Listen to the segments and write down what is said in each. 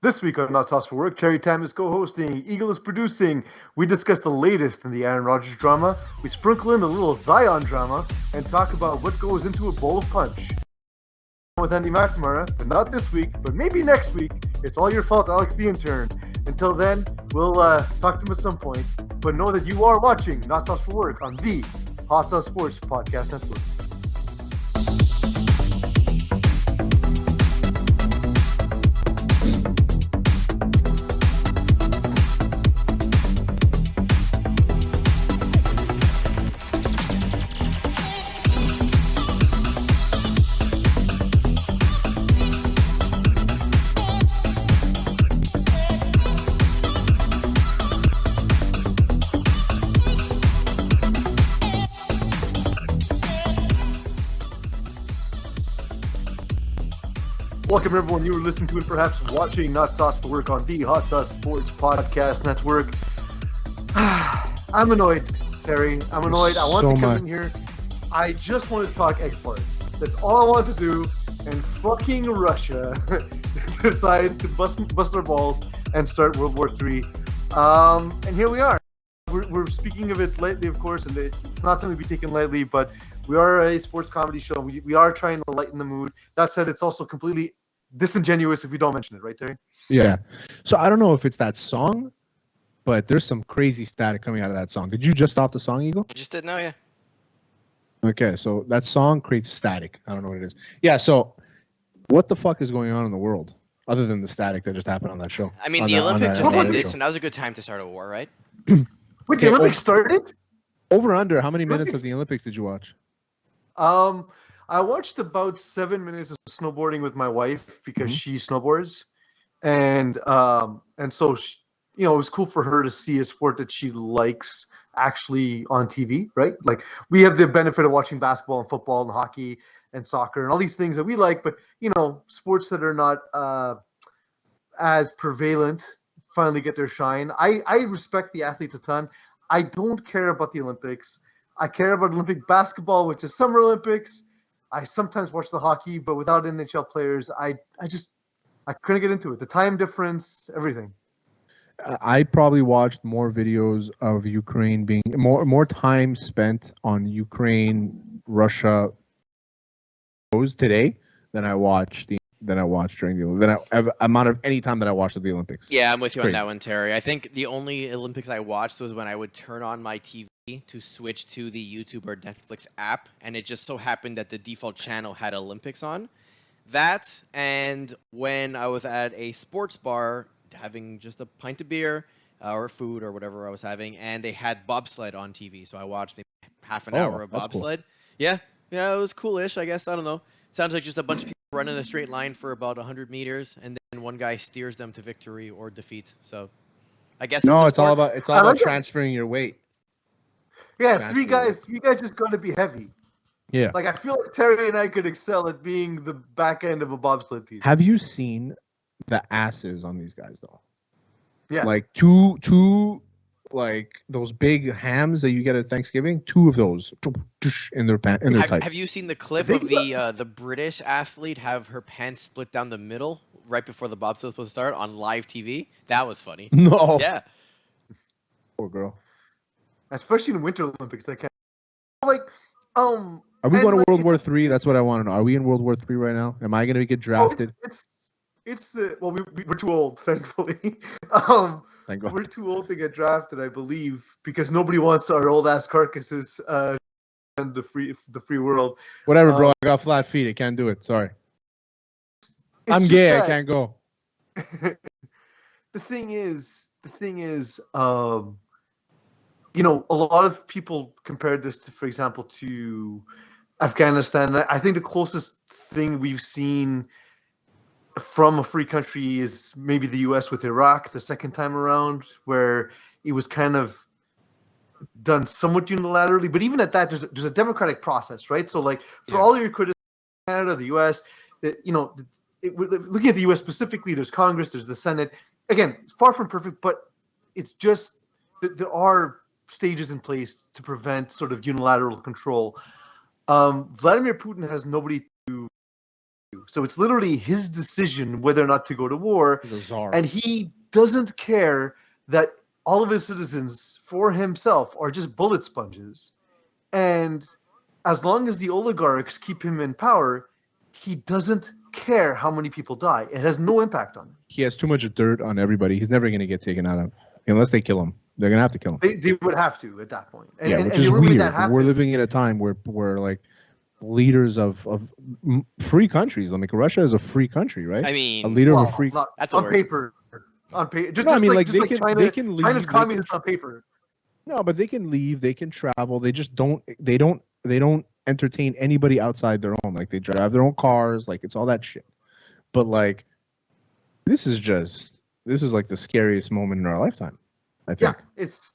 This week on Not Sauce for Work, Cherry Tam is co-hosting, Eagle is producing. We discuss the latest in the Aaron Rodgers drama. We sprinkle in a little Zion drama and talk about what goes into a bowl of punch. With Andy McNamara, but not this week, but maybe next week. It's all your fault, Alex the intern. Until then, we'll talk to him at some point. But know that you are watching Not Sauce for Work on the Hot Sauce Sports Podcast Network. Welcome, everyone. You were listening to and perhaps watching Not Sauce for Work on the Hot Sauce Sports Podcast Network. I'm annoyed, Terry. I'm annoyed. I want to come in here. I just want to talk egg farts. That's all I want to do. And fucking Russia decides to bust our balls and start World War III. And here we are. We're speaking of it lightly, of course, and it's not something to be taken lightly, but we are a sports comedy show. We are trying to lighten the mood. That said, it's also completely disingenuous if we don't mention it, right, Terry? Yeah. So I don't know if it's that song, but there's some crazy static coming out of that song. Did you just stop the song, Eagle? I just didn't know, yeah. Okay, so that song creates static. I don't know what it is. Yeah, so what the fuck is going on in the world other than the static that just happened on that show? I mean, the Olympics just ended, so now's a good time to start a war, right? Wait, the Olympics started? Over under, how many minutes of the Olympics did you watch? I watched about 7 minutes of snowboarding with my wife because she snowboards, and so it was cool for her to see a sport that she likes actually on TV, right? Like we have the benefit of watching basketball and football and hockey and soccer and all these things that we like, but sports that are not as prevalent finally get their shine. I respect the athletes a ton. I don't care about the Olympics. I care about Olympic basketball, which is Summer Olympics. I sometimes watch the hockey, but without NHL players, I couldn't get into it. The time difference, everything. I probably watched more videos of Ukraine being more time spent on Ukraine, Russia today than I watched during the amount of any time that I watched the Olympics. Yeah, I'm with you on that one, Terry. I think the only Olympics I watched was when I would turn on my TV to switch to the YouTube or Netflix app, and it just so happened that the default channel had Olympics on. That, and when I was at a sports bar having just a pint of beer or food or whatever I was having, and they had bobsled on TV, so I watched maybe half an hour of bobsled. Cool. Yeah, it was coolish, I guess. I don't know. Sounds like just a bunch of people running a straight line for about 100 meters, and then one guy steers them to victory or defeat. So, I guess it's all about transferring your weight. Yeah, three guys just got to be heavy. Yeah, like I feel like Terry and I could excel at being the back end of a bobsled team. Have you seen the asses on these guys though? Yeah, like two like those big hams that you get at Thanksgiving, two of those in their tights. Have you seen the clip of the British athlete have her pants split down the middle right before the bobsled was supposed to start on live TV? That was funny. No. Yeah. Poor girl. Especially in Winter Olympics, they can't. Are we going to World War III? That's what I want to know. Are we in World War III right now? Am I going to get drafted? We're too old, thankfully. Thank God. We're too old to get drafted, I believe, because nobody wants our old ass carcasses and the free world. Whatever, bro. I got flat feet. I can't do it. Sorry. I'm gay. I can't go. The thing is, a lot of people compared this to, for example, to Afghanistan. I think the closest thing we've seen from a free country is maybe the U.S. with Iraq the second time around, where it was kind of done somewhat unilaterally. But even at that, there's a democratic process, right? So, like, for all your criticism, Canada, the U.S., looking at the U.S. specifically, there's Congress, there's the Senate. Again, far from perfect, but it's just that there are stages in place to prevent sort of unilateral control. Vladimir Putin has nobody to So it's literally his decision whether or not to go to war. He's a czar. And he doesn't care that all of his citizens for himself are just bullet sponges. And as long as the oligarchs keep him in power, he doesn't care how many people die. It has no impact on him. He has too much dirt on everybody. He's never going to get taken out of unless they kill him. They're going to have to kill him. They would have to at that point. And, Yeah, and, which and is the only way weird. that happens- We're living in a time where like leaders of free countries. Like Russia is a free country, right? I mean, a leader of a well, free. not That's a on word. paper. On paper, just, No, I just mean, like, like, just they like can- China, they can leave, China's they communist can- on paper. No, but they can leave. They can travel. They just don't. They don't entertain anybody outside their own. Like they drive their own cars. Like it's all that shit. But like, this is like the scariest moment in our lifetime. I think. Yeah, it's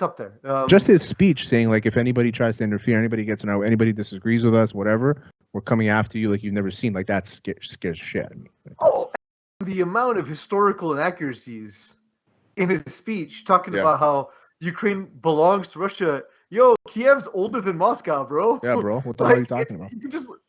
up there. Just his speech saying like, if anybody tries to interfere, anybody gets in our, anybody disagrees with us, whatever, we're coming after you like you've never seen. Like that scares shit out of me. The amount of historical inaccuracies in his speech, talking Yeah. about how Ukraine belongs to Russia. Yo, Kiev's older than Moscow, bro. Yeah, bro. What the hell are you talking about?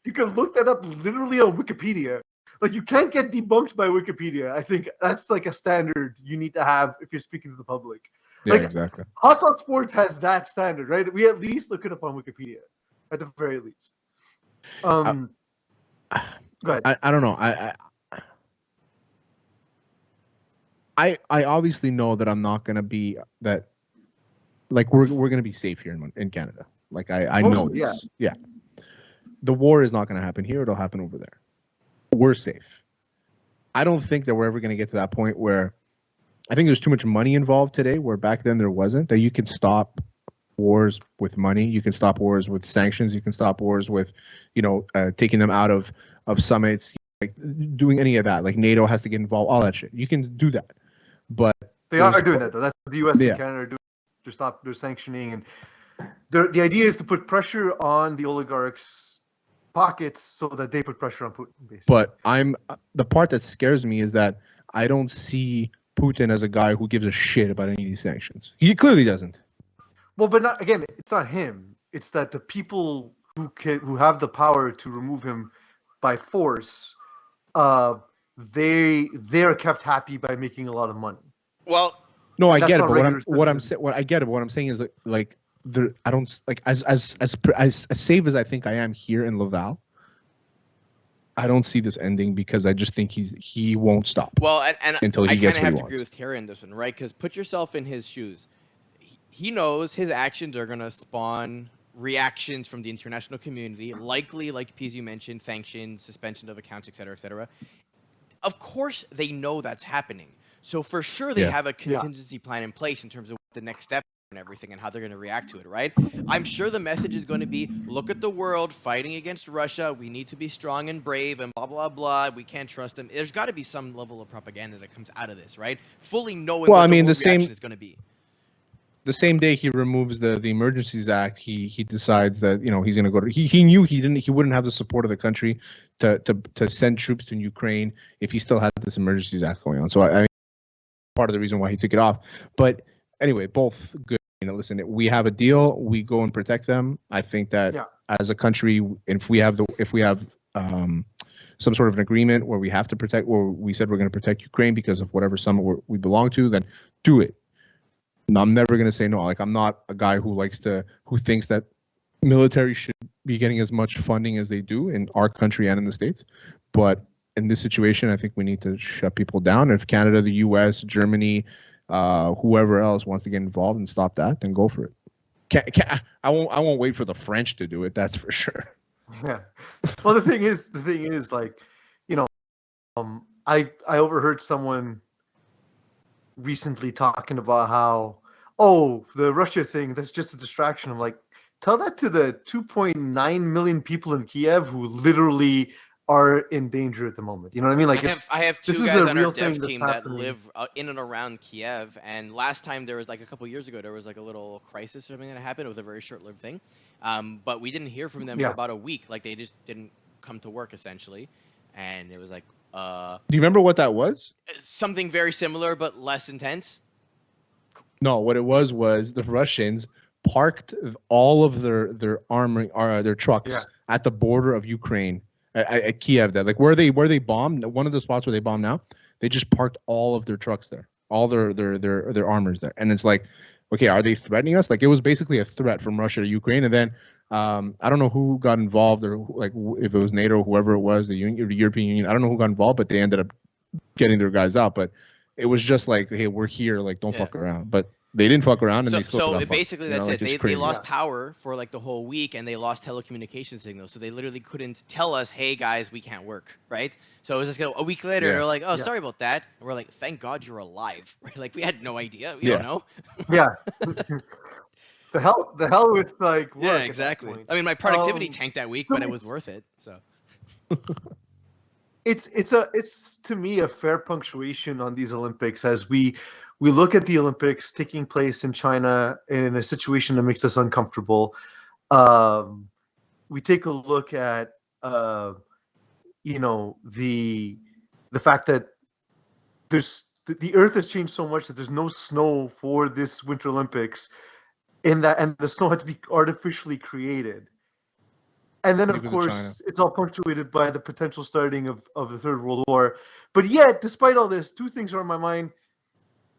You can look that up literally on Wikipedia. Like you can't get debunked by Wikipedia. I think that's like a standard you need to have if you're speaking to the public. Yeah, Like, exactly. Hot Sauce Sports has that standard, right? We at least look it up on Wikipedia, at the very least. Go ahead. I don't know. I obviously know that I'm not gonna be that. Like we're gonna be safe here in Canada. Like I know Mostly, this. Yeah. The war is not gonna happen here. It'll happen over there. We're safe. I don't think that we're ever gonna get to that point where I think there's too much money involved today, where back then there wasn't. That you can stop wars with money. You can stop wars with sanctions. You can stop wars with, taking them out of summits, like doing any of that. Like NATO has to get involved. All that shit. You can do that, but They are doing that though. That's what the U.S. Yeah. and Canada are doing. They're sanctioning, and the idea is to put pressure on the oligarchs' pockets so that they put pressure on Putin. Basically. But the part that scares me is that I don't see Putin as a guy who gives a shit about any of these sanctions. He clearly doesn't. Well, but not again. It's not him. It's that the people who have the power to remove him by force, they are kept happy by making a lot of money. Well, No, I That's get it. not But regular what I'm citizens. saying, what I get it. What I'm saying is like there, I don't like as safe as I think I am here in Laval. I don't see this ending because I just think he won't stop. well, and Until he I gets kind of what he have to agree wants. with Terry in this one, right? Because put yourself in his shoes. He knows his actions are gonna spawn reactions from the international community, likely, like Piz, you mentioned, sanctions, suspension of accounts, et cetera, et cetera. Of course, they know that's happening. So for sure, they Yeah. have a contingency plan in place in terms of what the next step and everything and how they're going to react to it, right? I'm sure the message is going to be, look at the world fighting against Russia. We need to be strong and brave and blah, blah, blah. We can't trust them. There's got to be some level of propaganda that comes out of this, right? Fully knowing Well, what I mean, the the same- reaction is going to be. The same day he removes the Emergencies Act, he decides that he's going to go to. He knew he wouldn't have the support of the country to send troops to Ukraine if he still had this Emergencies Act going on. So I part of the reason why he took it off. But anyway, both good. Listen, we have a deal. We go and protect them. I think that as a country, if we have some sort of an agreement where we have to protect, where we said we're going to protect Ukraine because of whatever summit we belong to, then do it. And I'm never going to say no. Like I'm not a guy who thinks that military should be getting as much funding as they do in our country and in the States. But in this situation, I think we need to shut people down. If Canada, the U.S., Germany, whoever else wants to get involved and stop that, then go for it. I won't wait for the French to do it. That's for sure. Yeah. Well, the thing is, like, I overheard someone recently talking about how, the Russia thing, that's just a distraction. I'm like, tell that to the 2.9 million people in Kiev who literally are in danger at the moment. You know what I mean? Like, I have two this is guys a on our real dev thing that's team that happening. live in and around Kiev. And last time there was like a couple years ago, there was like a little crisis or something that happened. It was a very short-lived thing. But we didn't hear from them for about a week. Like they just didn't come to work essentially. And it was like, Do you remember what that was? something very similar but less intense. No, what it was the Russians parked all of their armory, their trucks at the border of Ukraine at Kiev. That like where they bombed, one of the spots where they bomb now, they just parked all of their trucks there, all their armors there, and it's like, okay, are they threatening us? Like it was basically a threat from Russia to Ukraine, and then I don't know who got involved or if it was NATO or whoever it was, the European Union. I don't know who got involved, but they ended up getting their guys out. But it was just like, hey, we're here, like don't fuck around. But they didn't fuck around, and they still got basically fucked. that's Like, it. They lost power for like the whole week, and they lost telecommunication signals. So they literally couldn't tell us, "Hey guys, we can't work." Right? So it was just a week later. They're like, "Oh, sorry about that." And we're like, "Thank God you're alive." Right? Like we had no idea. We don't know. Yeah. The hell with like work. Yeah, exactly. I mean, my productivity tanked that week, but it was worth it. So. It's to me a fair punctuation on these Olympics as we look at the Olympics taking place in China in a situation that makes us uncomfortable. We take a look at the fact that the Earth has changed so much that there's no snow for this Winter Olympics, and the snow had to be artificially created. And then, of course, it's all punctuated by the potential starting of the Third World War. But yet, despite all this, two things are on my mind.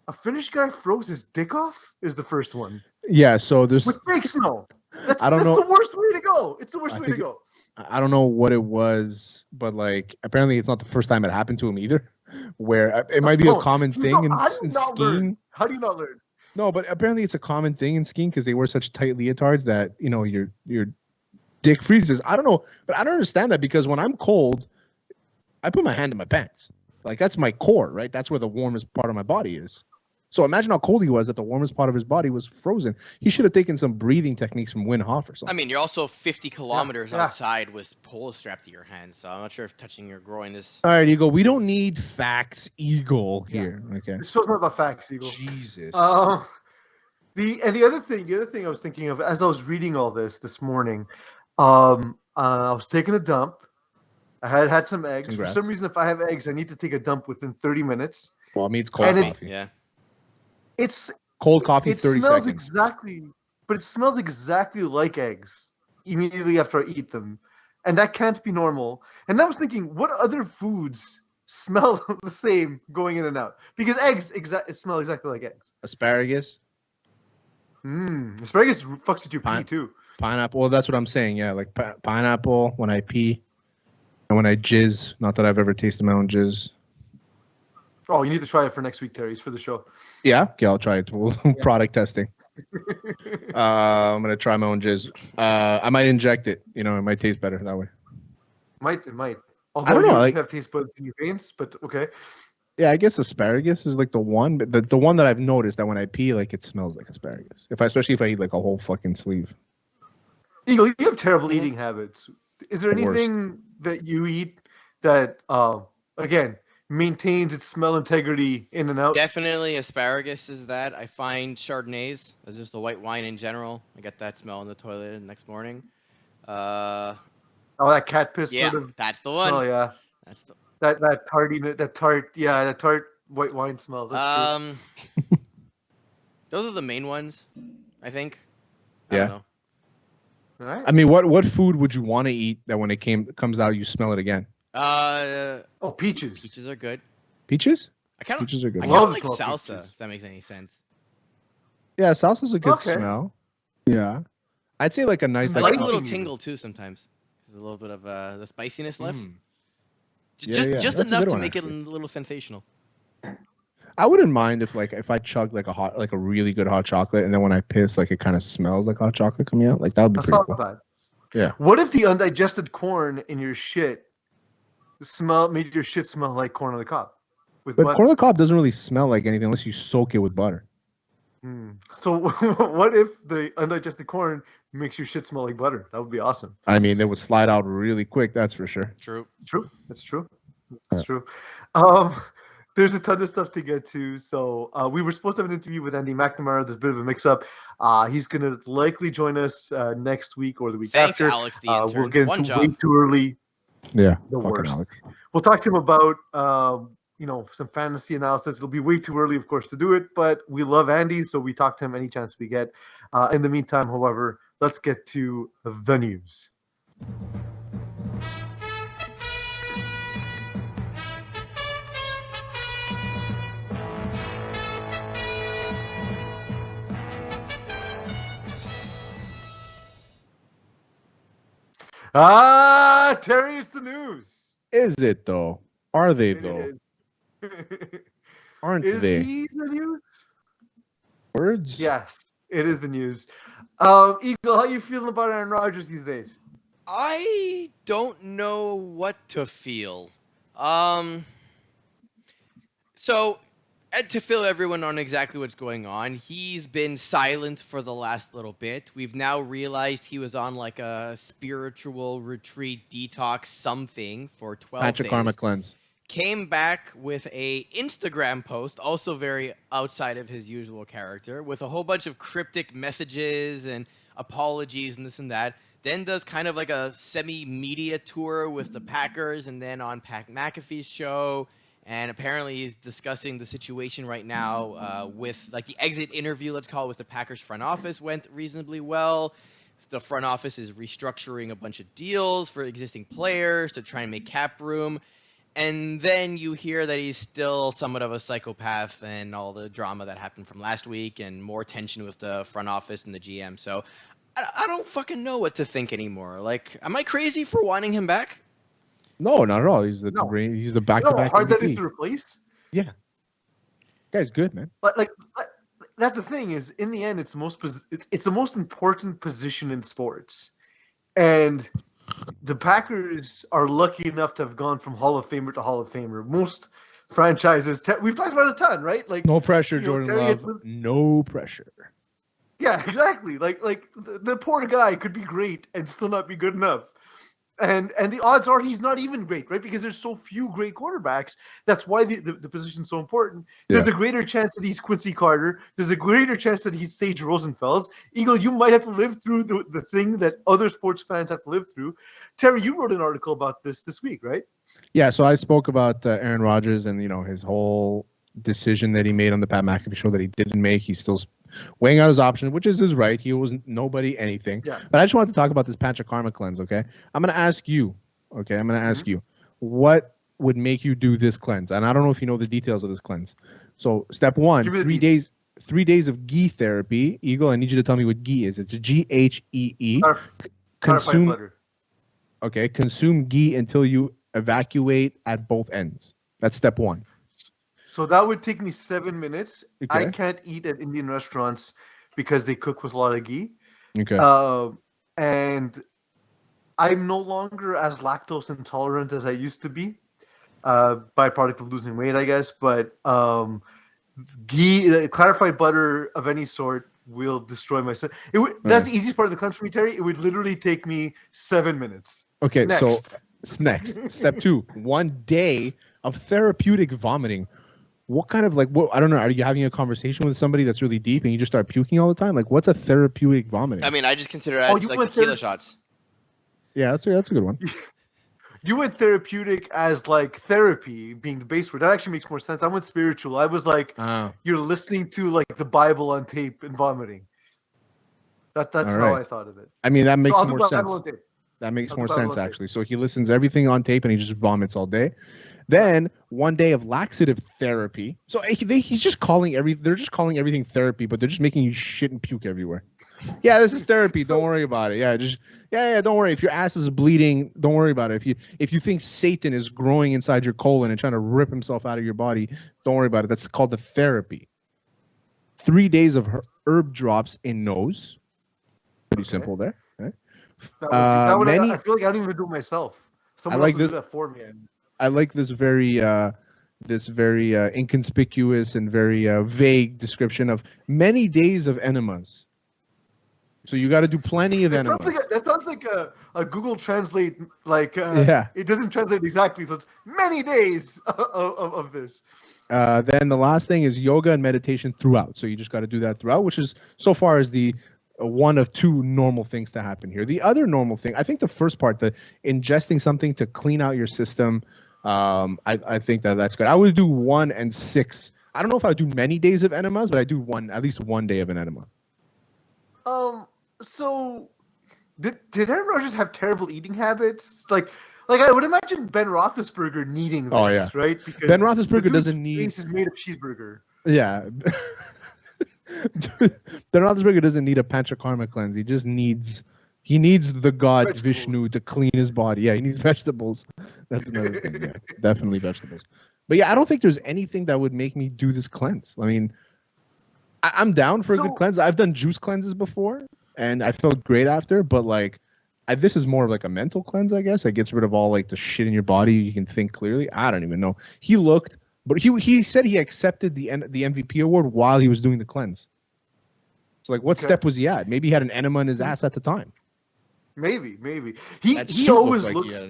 A Finnish guy froze his dick off is the first one. Yeah, so there's... With fake snow. That's know. The worst way to go. It's the worst way to go. I don't know what it was, but, like, apparently it's not the first time it happened to him either, where it might be a common thing in skiing. How do you not learn? No, but apparently it's a common thing in skiing because they wear such tight leotards that, your dick freezes. I don't know, but I don't understand that because when I'm cold, I put my hand in my pants. Like that's my core, right? That's where the warmest part of my body is. So imagine how cold he was that the warmest part of his body was frozen. He should have taken some breathing techniques from Wim Hof or something. I mean, you're also 50 kilometers outside with poles strapped to your hands, so I'm not sure if touching your groin is... All right, Eagle, we don't need facts, Eagle, here. Okay. This show's not about facts, Eagle. Jesus. The other thing I was thinking of as I was reading all this morning, I was taking a dump. I had some eggs. Congrats. For some reason, if I have eggs, I need to take a dump within 30 minutes. Well, it means cold coffee. Yeah. It's cold coffee. 30 smells seconds. But it smells exactly like eggs immediately after I eat them, and that can't be normal. And I was thinking, what other foods smell the same going in and out? Because eggs smell exactly like eggs. Asparagus. Asparagus fucks with your pee too. Pineapple. Well, that's what I'm saying. Yeah, like pineapple when I pee and when I jizz. Not that I've ever tasted my own jizz. Oh, you need to try it for next week, Terry's for the show. Yeah, okay, I'll try it. Product testing. I'm gonna try my own jizz. I might inject it. It might taste better that way. It might. Although I don't know. You have taste buds in your veins, but okay. Yeah, I guess asparagus is like the one, but the one that I've noticed that when I pee, like it smells like asparagus. Especially if I eat like a whole fucking sleeve. Eagle, you have terrible eating habits. Is there anything that you eat that, again, maintains its smell integrity in and out? Definitely asparagus is that. I find Chardonnays as just a white wine in general. I get that smell in the toilet the next morning. That cat piss sort of that's the one. Oh yeah. That's the that tart white wine smell. That's true. Those are the main ones, I think. I Yeah. don't know. All right. I mean, what food would you want to eat that when it comes out you smell it again? Peaches. Peaches are good. Peaches? Peaches are good. I Love like the smell of salsa, peaches. if that makes any sense. Yeah, salsa's a good smell. Yeah. I'd say like a nice I like a liking little it. tingle too sometimes. There's a little bit of the spiciness left. Yeah, Just that's a enough good to one, make actually. it a little sensational. I wouldn't mind if I chugged like a really good hot chocolate and then when I piss like it kind of smells like hot chocolate coming out. Like that would be That's pretty not cool. bad. Yeah. What if the undigested corn in your shit made your shit smell like corn on the cob? With But butter? corn on the cob doesn't really smell like anything unless you soak it with butter. So what if the undigested corn makes your shit smell like butter? That would be awesome. I mean, it would slide out really quick, that's for sure. True. It's true. It's true. It's true. There's a ton of stuff to get to. So we were supposed to have an interview with Andy McNamara. There's a bit of a mix-up. He's going to likely join us next week or the week Thanks, after. Alex, the intern. We'll get One into job. way too early. Yeah. The fucking worst. Alex. We'll talk to him about some fantasy analysis. It'll be way too early, of course, to do it, but we love Andy, so we talk to him any chance we get. In the meantime, however, let's get to the news. Terry, it's the news. Is it though? Are they It though? is. Aren't Is they? he the news? Words? Yes, it is the news. Eagle, how you feeling about Aaron Rodgers these days? I don't know what to feel. So, and to fill everyone on exactly what's going on, he's been silent for the last little bit. We've now realized he was on like a spiritual retreat detox something for 12 Patch of days. karma cleanse. Came back with a Instagram post, also very outside of his usual character, with a whole bunch of cryptic messages and apologies and this and that. Then does kind of like a semi-media tour with the Packers and then on Pat McAfee's show. And apparently he's discussing the situation right now with like the exit interview, let's call it, with the Packers front office went reasonably well. The front office is restructuring a bunch of deals for existing players to try and make cap room. And then you hear that he's still somewhat of a psychopath and all the drama that happened from last week and more tension with the front office and the GM. So I don't fucking know what to think anymore. Like, am I crazy for wanting him back? No, not at all. He's the No. he's the You know how back-to-back hard that is MVP. to replace? Yeah, guy's good, man. But like that's the thing is, in the end, it's the most important position in sports, and the Packers are lucky enough to have gone from Hall of Famer to Hall of Famer. Most franchises, we've talked about it a ton, right? Like No pressure, you know, Jordan Terry Love. No pressure. Yeah, exactly. Like the poor guy could be great and still not be good enough. And the odds are he's not even great, right? Because there's so few great quarterbacks. That's why the position's so important. There's a greater chance that he's Quincy Carter. There's a greater chance that he's Sage Rosenfels. Eagle, you might have to live through the thing that other sports fans have to live through. Terry, you wrote an article about this week, right? Yeah, so I spoke about Aaron Rodgers and his whole decision that he made on the Pat McAfee show that he didn't make. He's still weighing out his options, which is his right. He was nobody anything. Yeah. But I just wanted to talk about this Patch of Karma cleanse, okay? I'm going to ask you, okay? I'm going to ask you, what would make you do this cleanse? And I don't know if you know the details of this cleanse. So step one, 3 days of ghee therapy. Eagle, I need you to tell me what ghee is. It's Ghee. Consume butter. Okay, consume ghee until you evacuate at both ends. That's step one. So that would take me 7 minutes. Okay. I can't eat at Indian restaurants because they cook with a lot of ghee. Okay. And I'm no longer as lactose intolerant as I used to be. Byproduct of losing weight, I guess. But ghee, clarified butter of any sort will destroy my stomach. That's the easiest part of the cleanse for me, Terry. It would literally take me 7 minutes. Okay, Next. so next. Step 2, 1 day of therapeutic vomiting. What kind of I don't know, are you having a conversation with somebody that's really deep and you just start puking all the time? Like, what's a therapeutic vomiting? I mean, I just consider it like tequila shots. Yeah, that's a good one. You went therapeutic as like therapy being the base word. That actually makes more sense. I went spiritual. I was like, you're listening to like the Bible on tape and vomiting. That's how I thought of it. I mean, that makes more sense. That makes I'll more do Bible sense, on tape. actually. So he listens to everything on tape and he just vomits all day. Then 1 day of laxative therapy. So he's just calling they're just calling everything therapy, but they're just making you shit and puke everywhere. Yeah, this is therapy. Don't worry about it. Yeah, don't worry. If your ass is bleeding, don't worry about it. If you think Satan is growing inside your colon and trying to rip himself out of your body, don't worry about it. That's called the therapy. 3 days of herb drops in nose. Pretty simple there. Okay? I feel like I don't even do it myself. Someone else will do that for me. I like this very inconspicuous and very vague description of many days of enemas. So you got to do plenty of enemas. That sounds like a Google Translate. It doesn't translate exactly. So it's many days of this. Then the last thing is yoga and meditation throughout. So you just got to do that throughout, which is so far is the one of two normal things to happen here. The other normal thing, I think the first part, the ingesting something to clean out your system, I think that's good. I would do 1 and 6. I don't know if I would do many days of enemas, but I do at least 1 day of an enema. So did Aaron Rodgers have terrible eating habits? Like I would imagine Ben Roethlisberger needing this, right? Because Ben Roethlisberger doesn't need. Face is made of cheeseburger. Yeah. Ben Roethlisberger doesn't need a Pancha Karma cleanse. He just needs He needs the god Vegetables. Vishnu to clean his body. Yeah, he needs vegetables. That's another thing. Yeah, definitely vegetables. But yeah, I don't think there's anything that would make me do this cleanse. I mean, I'm down for a good cleanse. I've done juice cleanses before, and I felt great after. But like, this is more of like a mental cleanse, I guess. It gets rid of all like the shit in your body. You can think clearly. I don't even know. He looked, but he said he accepted the MVP award while he was doing the cleanse. So like, what step was he at? Maybe he had an enema in his ass at the time. Maybe. He always like looks.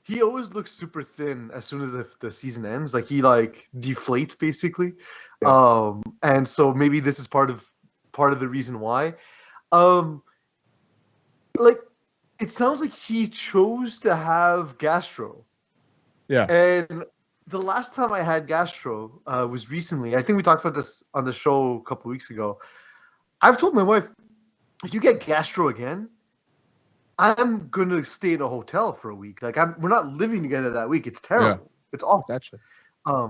He always looks super thin as soon as the season ends. Like he like deflates basically. Yeah. And so maybe this is part of the reason why. Like it sounds like he chose to have gastro. Yeah. And the last time I had gastro was recently. I think we talked about this on the show a couple of weeks ago. I've told my wife, if you get gastro again, I'm gonna stay in a hotel for a week. Like we're not living together that week. It's terrible. Yeah. It's awful. Gotcha.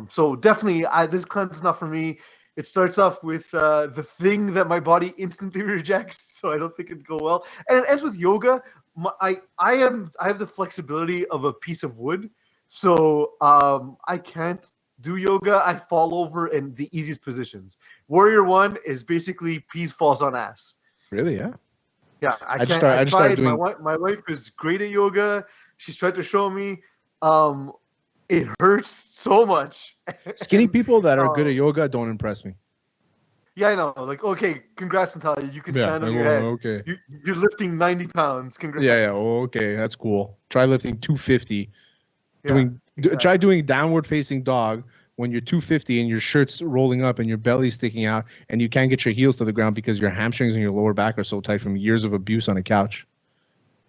So definitely, this cleanse is not for me. It starts off with the thing that my body instantly rejects, so I don't think it'd go well. And it ends with yoga. I have the flexibility of a piece of wood, so I can't do yoga. I fall over in the easiest positions. Warrior 1 is basically peas falls on ass. Really? Yeah. Yeah, I just started doing. My wife is great at yoga. She's tried to show me. It hurts so much. Skinny people that are good at yoga don't impress me. Yeah, I know. Like, okay, congrats, Natalia. You can stand on your head. Okay. You're lifting 90 pounds. Congrats. Yeah. Okay, that's cool. Try lifting 250. Yeah, Try doing downward facing dog when you're 250 and your shirt's rolling up and your belly's sticking out and you can't get your heels to the ground because your hamstrings and your lower back are so tight from years of abuse on a couch.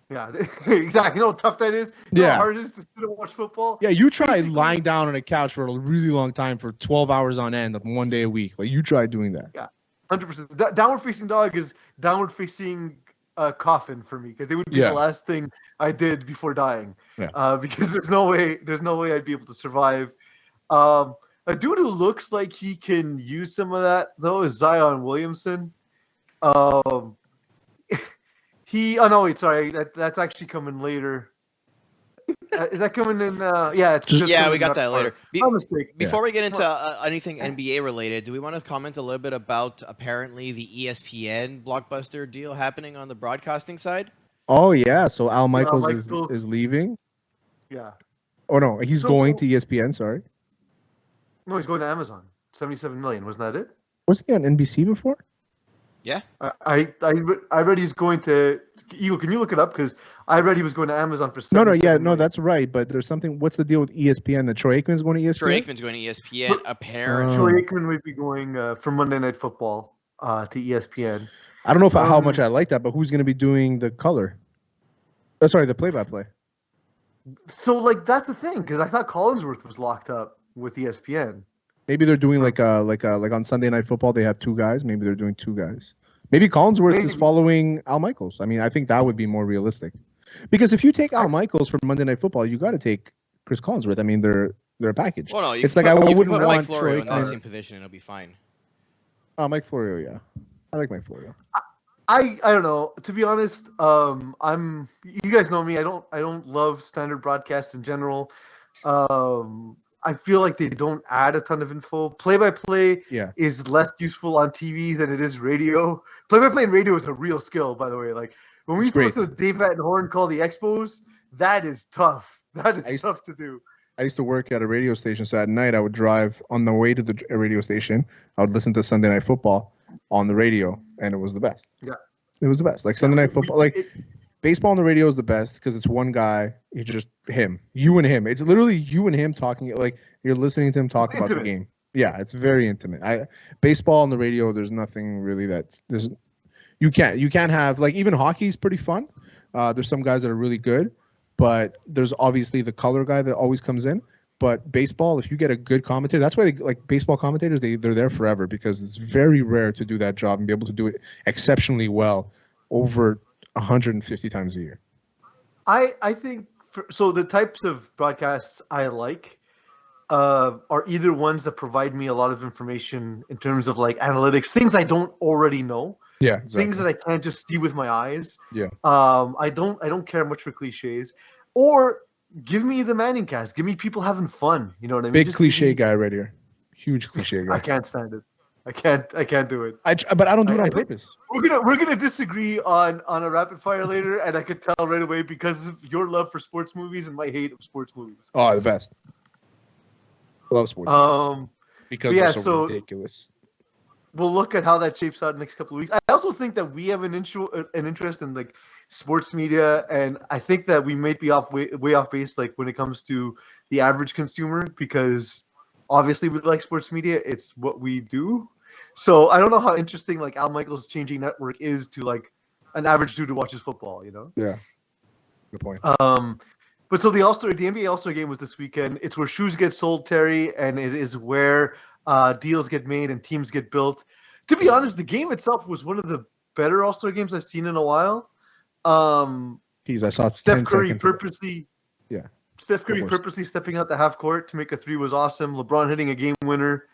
Yeah, exactly. You know how tough that is? You know how hard it is to sit and watch football? Yeah, you try lying down on a couch for a really long time for 12 hours on end, like 1 day a week. Like, you try doing that. Yeah, 100%. Downward facing dog is downward facing coffin for me because it would be the last thing I did before dying. Yeah. Because there's no way I'd be able to survive. A dude who looks like he can use some of that, though, is Zion Williamson. Oh no, wait, sorry. That's actually coming later. Is that coming in? Yeah, we got that later. Before we get into Yeah. Anything NBA related, do we want to comment a little bit about apparently the ESPN blockbuster deal happening on the broadcasting side? Oh yeah, so Al Michaels is leaving. Yeah. Oh no, he's going to ESPN. Sorry. No, he's going to Amazon. 77 million. Wasn't that it? Wasn't he on NBC before? Yeah. I read he's going to Eagle. Can you look it up? Because I read he was going to Amazon for 77 million. That's right. But there's something. What's the deal with ESPN? That Troy Aikman's going to ESPN. Troy Aikman's going to ESPN. Apparently, Troy Aikman might be going for Monday Night Football to ESPN. I don't know how much I like that, but who's going to be doing the color? Oh, sorry, the play-by-play. So like that's the thing because I thought Collinsworth was locked up with ESPN. Maybe they're doing like on Sunday Night Football they have two guys. Maybe they're doing two guys. Maybe Collinsworth is following Al Michaels. I mean, I think that would be more realistic. Because if you take Al Michaels for Monday Night Football, you got to take Chris Collinsworth. I mean, they're a package. Well, no, it's like I wouldn't want Mike Florio Troy in that same position. It'll be fine. Oh, Mike Florio, yeah, I like Mike Florio. I don't know. To be honest, you guys know me. I don't love standard broadcasts in general. I feel like they don't add a ton of info. Play-by-play is less useful on TV than it is radio. Play-by-play and radio is a real skill, by the way. Like when we used to listen to Dave Van Horn call the Expos, that is tough. That is tough to do. I used to work at a radio station, so at night I would drive on the way to the radio station. I would listen to Sunday Night Football on the radio, and it was the best. Yeah, it was the best. Like Sunday Night Football, baseball on the radio is the best because it's one guy. It's just him, you and him. It's literally you and him talking. Like you're listening to him talk about the game. Yeah, it's very intimate. Baseball on the radio, there's nothing really you can't have like even hockey's pretty fun. There's some guys that are really good, but there's obviously the color guy that always comes in. But baseball, if you get a good commentator, that's why baseball commentators they're there forever because it's very rare to do that job and be able to do it exceptionally well over 150 times a year. I think so. The types of broadcasts I like are either ones that provide me a lot of information in terms of like analytics, things I don't already know. Yeah, things exactly. that I can't just see with my eyes. Yeah. I don't care much for cliches. Or give me the Manning cast. Give me people having fun. You know what I mean? Big Just give cliche me. guy right here. Huge cliche I guy. can't stand it. I can't do it. But I don't do it I on think purpose. we're gonna disagree on a rapid fire later, and I could tell right away because of your love for sports movies and my hate of sports movies. Oh, the best. Love sports But because they're yeah, so so ridiculous. we'll look at how that shapes out next couple of weeks. I also think that we have an interest in like sports media, and I think that we might be way off base like when it comes to the average consumer because obviously we like sports media. It's what we do. So I don't know how interesting like Al Michaels' changing network is to like an average dude who watches football. You know. Yeah. Good point. But so the NBA All Star game was this weekend. It's where shoes get sold, Terry, and it is where deals get made and teams get built. To be honest, the game itself was one of the better All Star games I've seen in a while. I saw Steph 10 Curry seconds. purposely, Yeah. Steph Curry course. purposely stepping out the half court to make a three was awesome. LeBron hitting a game winner.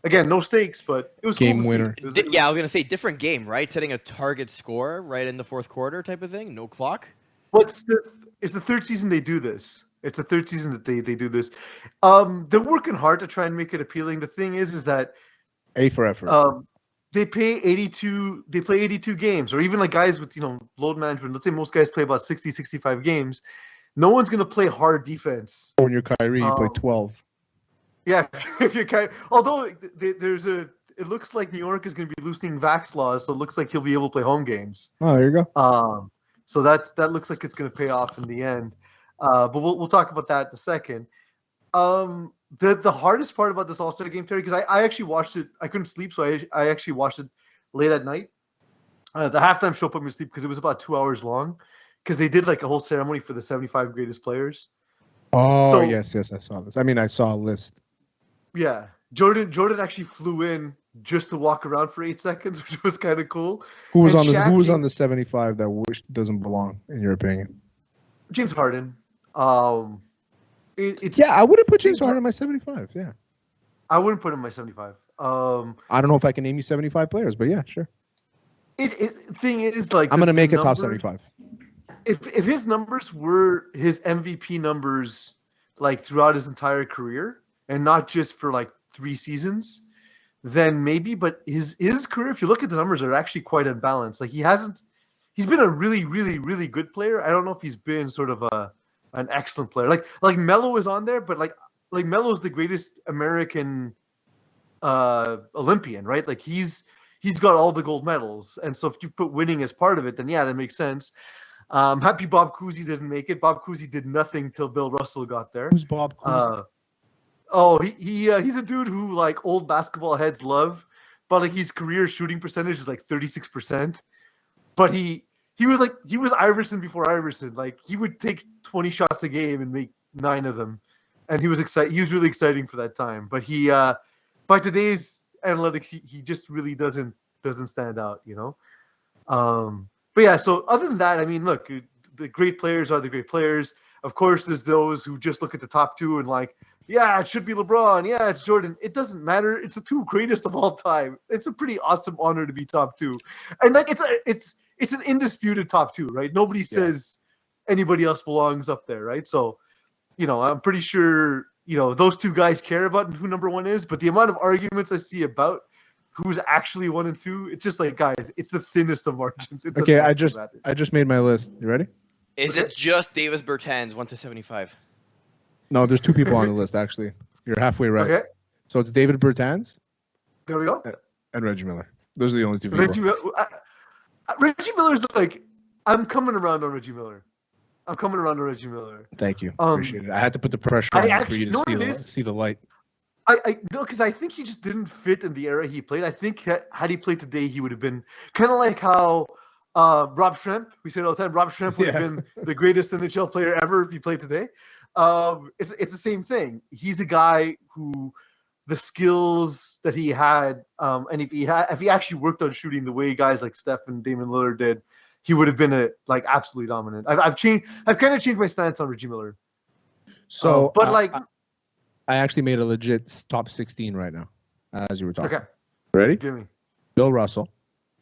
Again, no stakes, but it was Game cool to winner. see. Yeah, I was gonna say different game, right? Setting a target score right in the fourth quarter type of thing. No clock. It's the third season they do this. It's the third season that they do this. They're working hard to try and make it appealing. The thing is that A for effort. they play 82 games, or even like guys with load management. Let's say most guys play about 60, 65 games. No one's gonna play hard defense. When you're Kyrie, you play 12. Yeah, if you're Kyrie. Although it looks like New York is gonna be loosening vax laws, so it looks like he'll be able to play home games. Oh, there you go. So that looks like it's going to pay off in the end. But we'll talk about that in a second. The hardest part about this All-Star game, Terry, because I actually watched it. I couldn't sleep, so I actually watched it late at night. The halftime show put me to sleep because it was about 2 hours long. Because they did like a whole ceremony for the 75 greatest players. Oh, So- yes, I saw this. I mean, I saw a list. Yeah, Jordan actually flew in just to walk around for 8 seconds, which was kind of cool. Who was And on the Shaq Who was came- on the 75 that doesn't belong, in your opinion? James Harden. It's Yeah, I would have put James James Harden in my 75. Yeah. I wouldn't put him in my 75. I don't know if I can name you 75 players, but yeah, sure. Thing is, like, I'm the- gonna make the a top number- 75. If his numbers were his MVP numbers, like throughout his entire career, and not just for like 3 seasons, then maybe. But his career, if you look at the numbers, are actually quite unbalanced. Like he's been a really, really, really good player. I don't know if he's been sort of an excellent player. Like Melo is on there, but like Melo is the greatest American Olympian, right? Like he's got all the gold medals, and so if you put winning as part of it, then yeah, that makes sense. Happy Bob Cousy didn't make it. Bob Cousy did nothing till Bill Russell got there. Who's Bob Cousy? He's a dude who like old basketball heads love, but like his career shooting percentage is like 36%. But he was Iverson before Iverson. Like he would take 20 shots a game and make 9 of them, and he was excited. He was really exciting for that time. But by today's analytics, he just really doesn't stand out, you know. But yeah, so other than that, I mean, look, the great players are the great players. Of course, there's those who just look at the top 2 and like, yeah, it should be LeBron. Yeah, it's Jordan. It doesn't matter. It's the 2 greatest of all time. It's a pretty awesome honor to be top 2, and like it's an indisputed top 2, right? Nobody says anybody else belongs up there, right? So, I'm pretty sure those 2 guys care about who number 1 is, but the amount of arguments I see about who's actually 1 and 2, it's just like, guys, it's the thinnest of margins. It doesn't Okay, I actually just made my list. You ready? Is it just Davis Bertans 1 to 75? No, there's 2 people on the list, actually. You're halfway right. Okay, So it's David Bertans there we go. and Reggie Miller. Those are the only 2 people. Reggie Miller's like, I'm coming around on Reggie Miller. Thank you. Appreciate it. I had to put the pressure on you for you to see the light. I no, because I think he just didn't fit in the era he played. I think had he played today, he would have been kind of like how Rob Schremp. We say it all the time. Rob Schremp would have been the greatest NHL player ever if he played today. It's the same thing. He's a guy who the skills that he had, and if he actually worked on shooting the way guys like Steph and Damian Lillard did, he would have been absolutely dominant. I've kind of changed my stance on Reggie Miller. So, but I actually made a legit top 16 right now, as you were talking. Okay, Ready? give me. Bill Russell,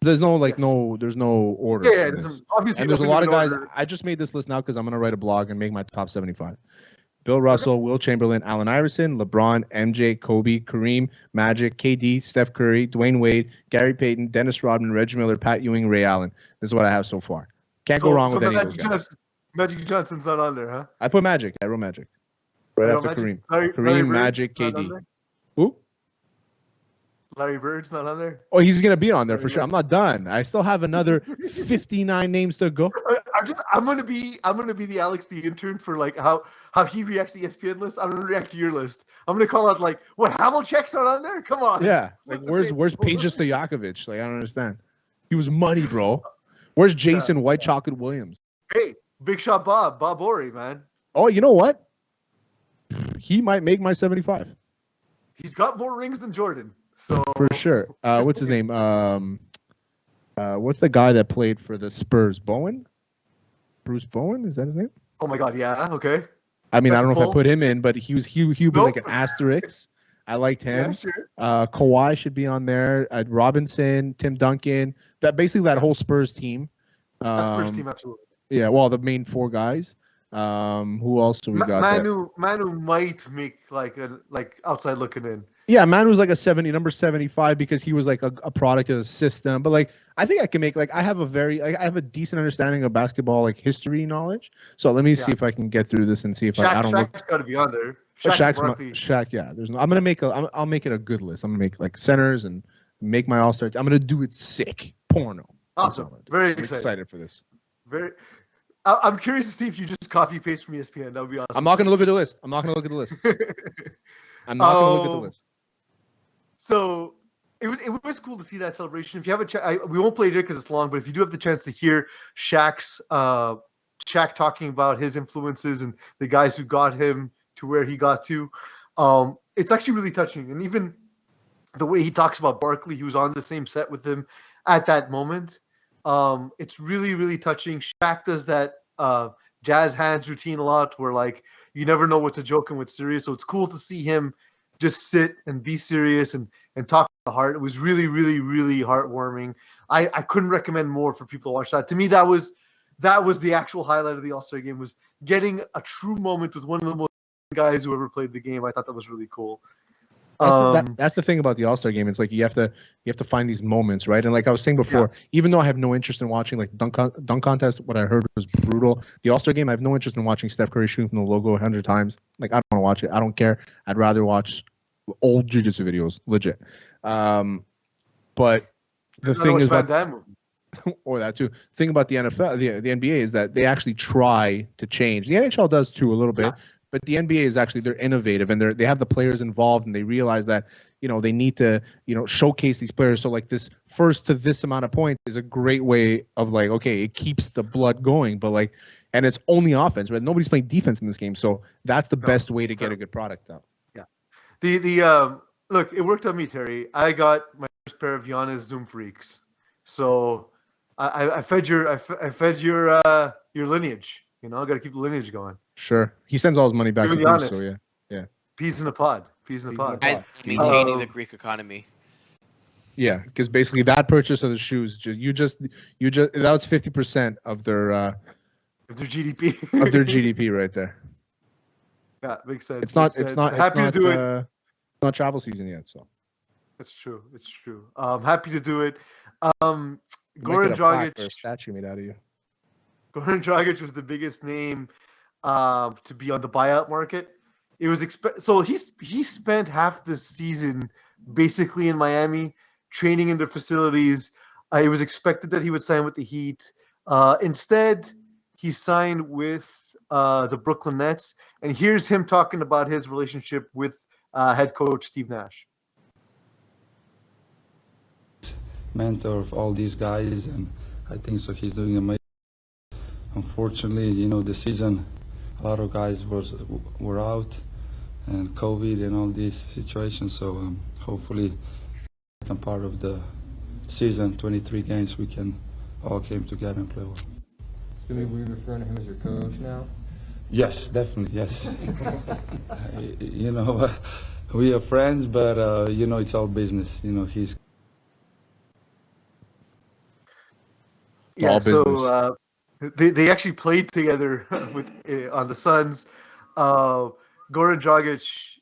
There's no Yes. there's no order. Yeah, in there's this. obviously And there's a nothing lot in of guys. order. I just made this list now because I'm gonna write a blog and make my top 75. Bill Russell, Will Chamberlain, Allen Iverson, LeBron, MJ, Kobe, Kareem, Magic, KD, Steph Curry, Dwayne Wade, Gary Payton, Dennis Rodman, Reggie Miller, Pat Ewing, Ray Allen. This is what I have so far. Can't go wrong with any of those guys. Magic Johnson's not on there, huh? I put Magic. I wrote Magic. Right after Kareem. Larry Kareem, Bird's Magic, not on KD. there? Who? Larry Bird's not on there. Oh, he's gonna be on there for sure. I'm not done. I still have another 59 names to go. I'm gonna be the Alex the intern for like how he reacts to the ESPN list. I'm gonna react to your list. I'm gonna call out like, what, Havlicek's not on there? Come on. Yeah, like where's Peja Stojakovic? Like I don't understand. He was money, bro. Where's Jason White Chocolate Williams? Hey, Big Shot Bob Ori, man. Oh, you know what? He might make my 75 He's got more rings than Jordan. So for sure. What's his name? What's the guy that played for the Spurs? Bowen? Bruce Bowen? Is that his name? Oh my God, yeah, okay. I mean, That's I don't know if full. I put him in, but he was Nope. like an asterisk. I liked him. Yeah, sure. Kawhi should be on there. Robinson, Tim Duncan. That whole Spurs team. That's Spurs team, absolutely. Yeah, well, the main four guys. Who else do we got? Manu might make like outside looking in. Yeah, Manu's like a number 75 because he was like a product of the system. But like, I think I can make I have a decent understanding of basketball like history knowledge. So let me see if I can get through this and see if I don't look. Shaq's got to be on there. Shaq, yeah. I'll make it a good list. I'm gonna make like centers and make my all-star. I'm gonna do it sick. Porno. Awesome. Very excited for this. I'm curious to see if you just copy paste from ESPN. That would be awesome. I'm not gonna look at the list. I'm not gonna look at the list. So it was cool to see that celebration. If you have we won't play it here because it's long, but if you do have the chance to hear Shaq talking about his influences and the guys who got him to where he got to, it's actually really touching. And even the way he talks about Barkley, he was on the same set with him at that moment. It's really, really touching. Shaq does that jazz hands routine a lot where like you never know what's a joke and what's serious. So it's cool to see him just sit and be serious and talk to the heart. It was really, really, really heartwarming. I couldn't recommend more for people to watch that. To me, that was the actual highlight of the All-Star game, was getting a true moment with one of the most guys who ever played the game. I thought that was really cool. That's the thing about the All-Star game. It's like you have to find these moments, right? And like I was saying before, even though I have no interest in watching like dunk contest, what I heard was brutal. The All-Star game, I have no interest in watching Steph Curry shoot from the logo 100 times. Like I don't want to watch it. I don't care. I'd rather watch old jiu-jitsu videos, legit. But the thing is about or that too. The thing about the NFL, the NBA is that they actually try to change. The NHL does too a little bit. But the NBA is actually, they're innovative and they have the players involved and they realize that, they need to, showcase these players. So like this first to this amount of points is a great way of like, okay, it keeps the blood going, but like, and it's only offense, right? Nobody's playing defense in this game. So that's the best way to get a good product out. Yeah. Look, it worked on me, Terry. I got my first pair of Giannis Zoom Freaks. So I fed your lineage. I got to keep the lineage going. Sure. He sends all his money back to Greece, so yeah. Peas in a pod. And maintaining the Greek economy. Yeah, because basically that purchase of the shoes, you just that was 50% of their GDP. Of their GDP right there. Yeah, makes sense. It's not travel season yet, so. It's true. Happy to do it. Goran Dragic, a statue made out of you. Goran Dragic was the biggest name to be on the buyout market. It was so he spent half the season basically in Miami training in their facilities. It was expected that he would sign with the Heat. Instead, he signed with the Brooklyn Nets. And here's him talking about his relationship with head coach Steve Nash. Mentor of all these guys, and I think so he's doing amazing. Unfortunately, the season, a lot of guys were out, and COVID and all these situations. So hopefully, some part of the season, 23 games, we can all came together and play well. So maybe we're referring to him as your coach now? Yes, definitely, yes. We are friends, but it's all business. He's. Yeah, all so business. they actually played together with on the Suns. Goran Dragic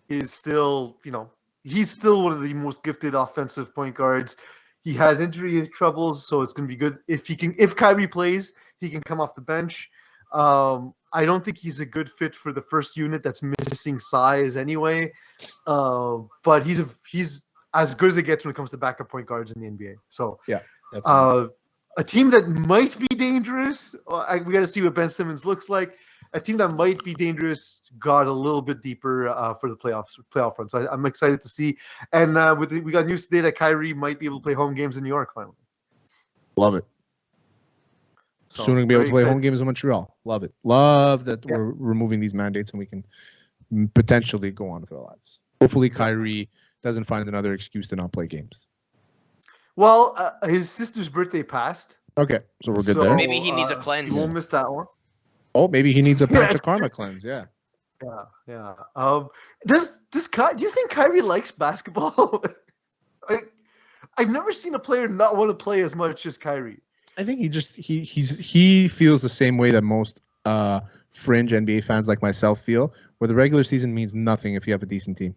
is still, he's still one of the most gifted offensive point guards. He has injury troubles, so it's going to be good if Kyrie plays, he can come off the bench. I don't think he's a good fit for the first unit that's missing size anyway. But he's as good as it gets when it comes to backup point guards in the NBA. So Yeah, definitely. a team that might be dangerous. We got to see what Ben Simmons looks like. A team that might be dangerous got a little bit deeper for the playoff run. So I'm excited to see. And we got news today that Kyrie might be able to play home games in New York finally. Love it. So Soon we'll be able to play home excited. games in Montreal. Love it. Love that Yeah. we're removing these mandates and we can potentially go on with our lives. Hopefully Kyrie doesn't find another excuse to not play games. Well, his sister's birthday passed. Okay, so we're good there. Maybe he needs a cleanse. He won't miss that one. Oh, maybe he needs a Yeah, Pancha it's Karma true. cleanse. Yeah. Yeah. Do you think Kyrie likes basketball? I've never seen a player not want to play as much as Kyrie. I think he feels the same way that most fringe NBA fans like myself feel, where the regular season means nothing if you have a decent team.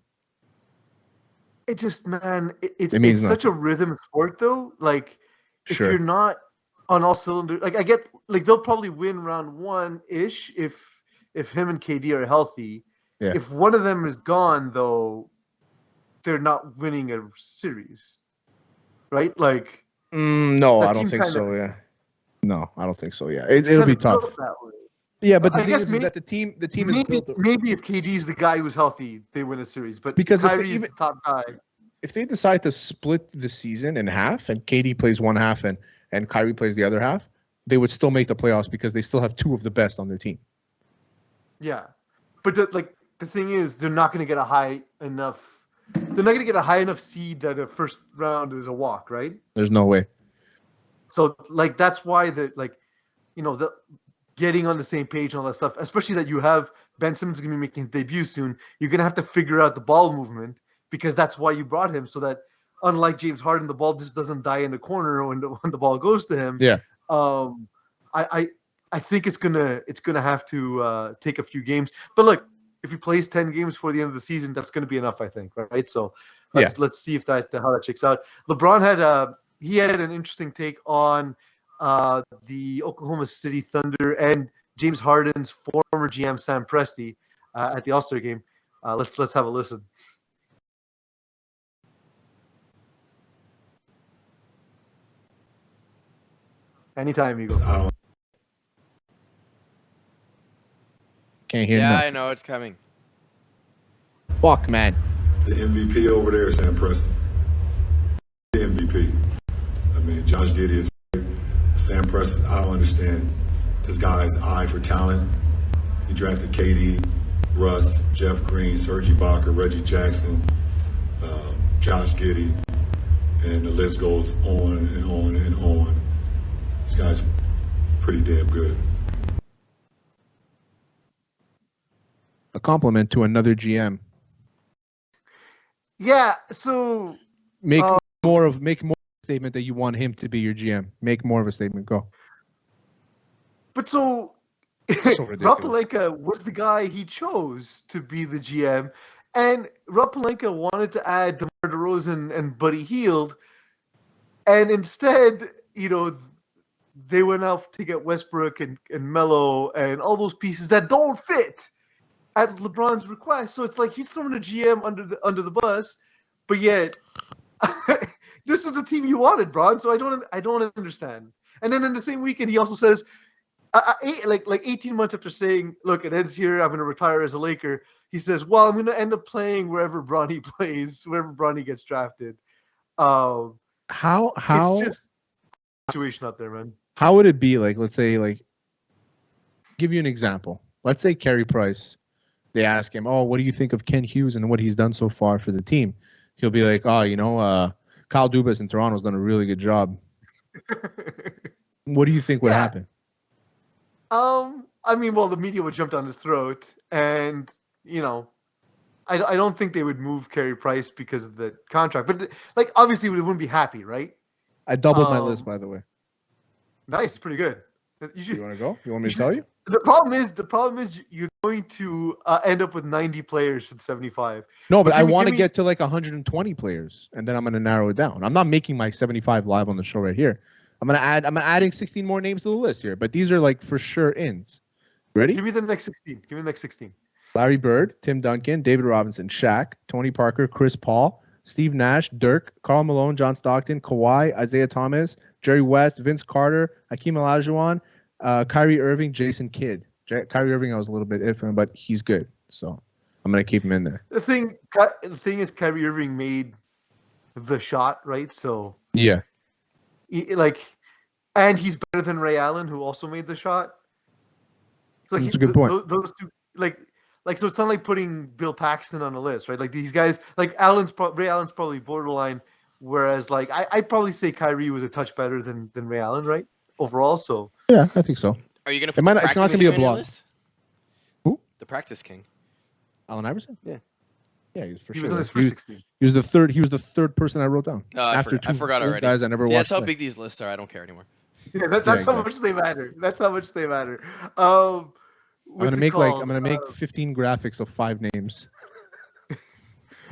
It just, man, It means it's such a rhythm sport, though. Like, if Sure. you're not on all cylinders, like I get, like they'll probably win round one ish if him and KD are healthy. Yeah. If one of them is gone, though, they're not winning a series, right? Like, No, that I don't team think kinda- so. Yeah. No, I don't think so. Yeah, it's it'll be kinda tough. built that way. Yeah, but the I thing guess is maybe- that the team is Maybe, built. maybe if KD's the guy who's healthy, they win a series. But Because if they Kyrie's even- the top guy. If they decide to split the season in half and KD plays one half and Kyrie plays the other half, they would still make the playoffs because they still have two of the best on their team. Yeah, but the thing is, they're not going to get a high enough. They're not going to get a high enough seed that a first round is a walk, right? There's no way. So that's why the getting on the same page and all that stuff, especially that you have Ben Simmons going to be making his debut soon. You're going to have to figure out the ball movement because that's why you brought him, so that unlike James Harden, the ball just doesn't die in the corner when the ball goes to him. Yeah. I think it's gonna have to take a few games. But look, if he plays 10 games before the end of the season, that's going to be enough, I think, right? So let's see if how that shakes out. LeBron had an interesting take on the Oklahoma City Thunder and James Harden's former GM Sam Presti at the All-Star game. Let's have a listen. Anytime, Eagle. Can't hear Yeah, nothing. I know it's coming. Fuck, man. The MVP over there is Sam Presti. The MVP. I mean, Josh Giddey is great. Sam Presti, I don't understand this guy's eye for talent. He drafted KD, Russ, Jeff Green, Serge Ibaka, Reggie Jackson, Josh Giddey, and the list goes on and on and on. This guy's pretty damn good. A compliment to another GM. Yeah, so Make more of a statement that you want him to be your GM. Make more of a statement. Go. but so So ridiculous. Rob Pelinka was the guy he chose to be the GM, and Rob Pelinka wanted to add DeMar DeRozan and Buddy Hield, and instead, they went out to get Westbrook and Melo and all those pieces that don't fit at LeBron's request. So it's like he's throwing a GM under the bus, but yet this was a team you wanted, Bron. So I don't understand. And then in the same weekend, he also says, like 18 months after saying, "Look, it ends here. I'm going to retire as a Laker." He says, "Well, I'm going to end up playing wherever Bronny plays, wherever Bronny gets drafted." How It's just a situation out there, man. how would it be like? Let's say give you an example. Let's say Carey Price. They ask him, "Oh, what do you think of Ken Hughes and what he's done so far for the team?" He'll be like, "Oh, Kyle Dubas in Toronto's done a really good job." What do you think would happen? I mean, well, the media would jump down his throat, and I don't think they would move Carey Price because of the contract. But obviously, they wouldn't be happy, right? I doubled my list, by the way. Nice, pretty good. You want to go? You want me to tell you? The problem is you're going to end up with 90 players with 75. No, but I give me- want to give me- get to like 120 players, and then I'm going to narrow it down. I'm not making my 75 live on the show right here. I'm adding 16 more names to the list here, but these are like for sure ins. Ready? Give me the next 16. Give me the next 16. Larry Bird, Tim Duncan, David Robinson, Shaq, Tony Parker, Chris Paul, Steve Nash, Dirk, Karl Malone, John Stockton, Kawhi, Isaiah Thomas, Jerry West, Vince Carter, Hakeem Olajuwon, Kyrie Irving, Jason Kidd. Kyrie Irving, I was a little bit iffy, but he's good, so I'm gonna keep him in there. The thing is, Kyrie Irving made the shot, right? So Yeah, and he's better than Ray Allen, who also made the shot. So That's a good point. Those two, so it's not like putting Bill Paxton on the list, right? Like these guys, like Ray Allen's probably borderline, whereas like I'd probably say Kyrie was a touch better than Ray Allen, right? Overall, so yeah, I think so. Are you gonna It put might the not- it's not practice gonna be a king on your block. list? Who? The practice king. Allen Iverson? Yeah. Yeah, he was for he sure. was on his He first was, 16. he was the third. He was the third person I wrote down. I forgot old already. guys I never See, watched. that's how play. big these lists are. I don't care anymore. Yeah, that's exactly. how much they matter. That's how much they matter. I'm What's gonna it make called? I'm gonna make 15 graphics of 5 names,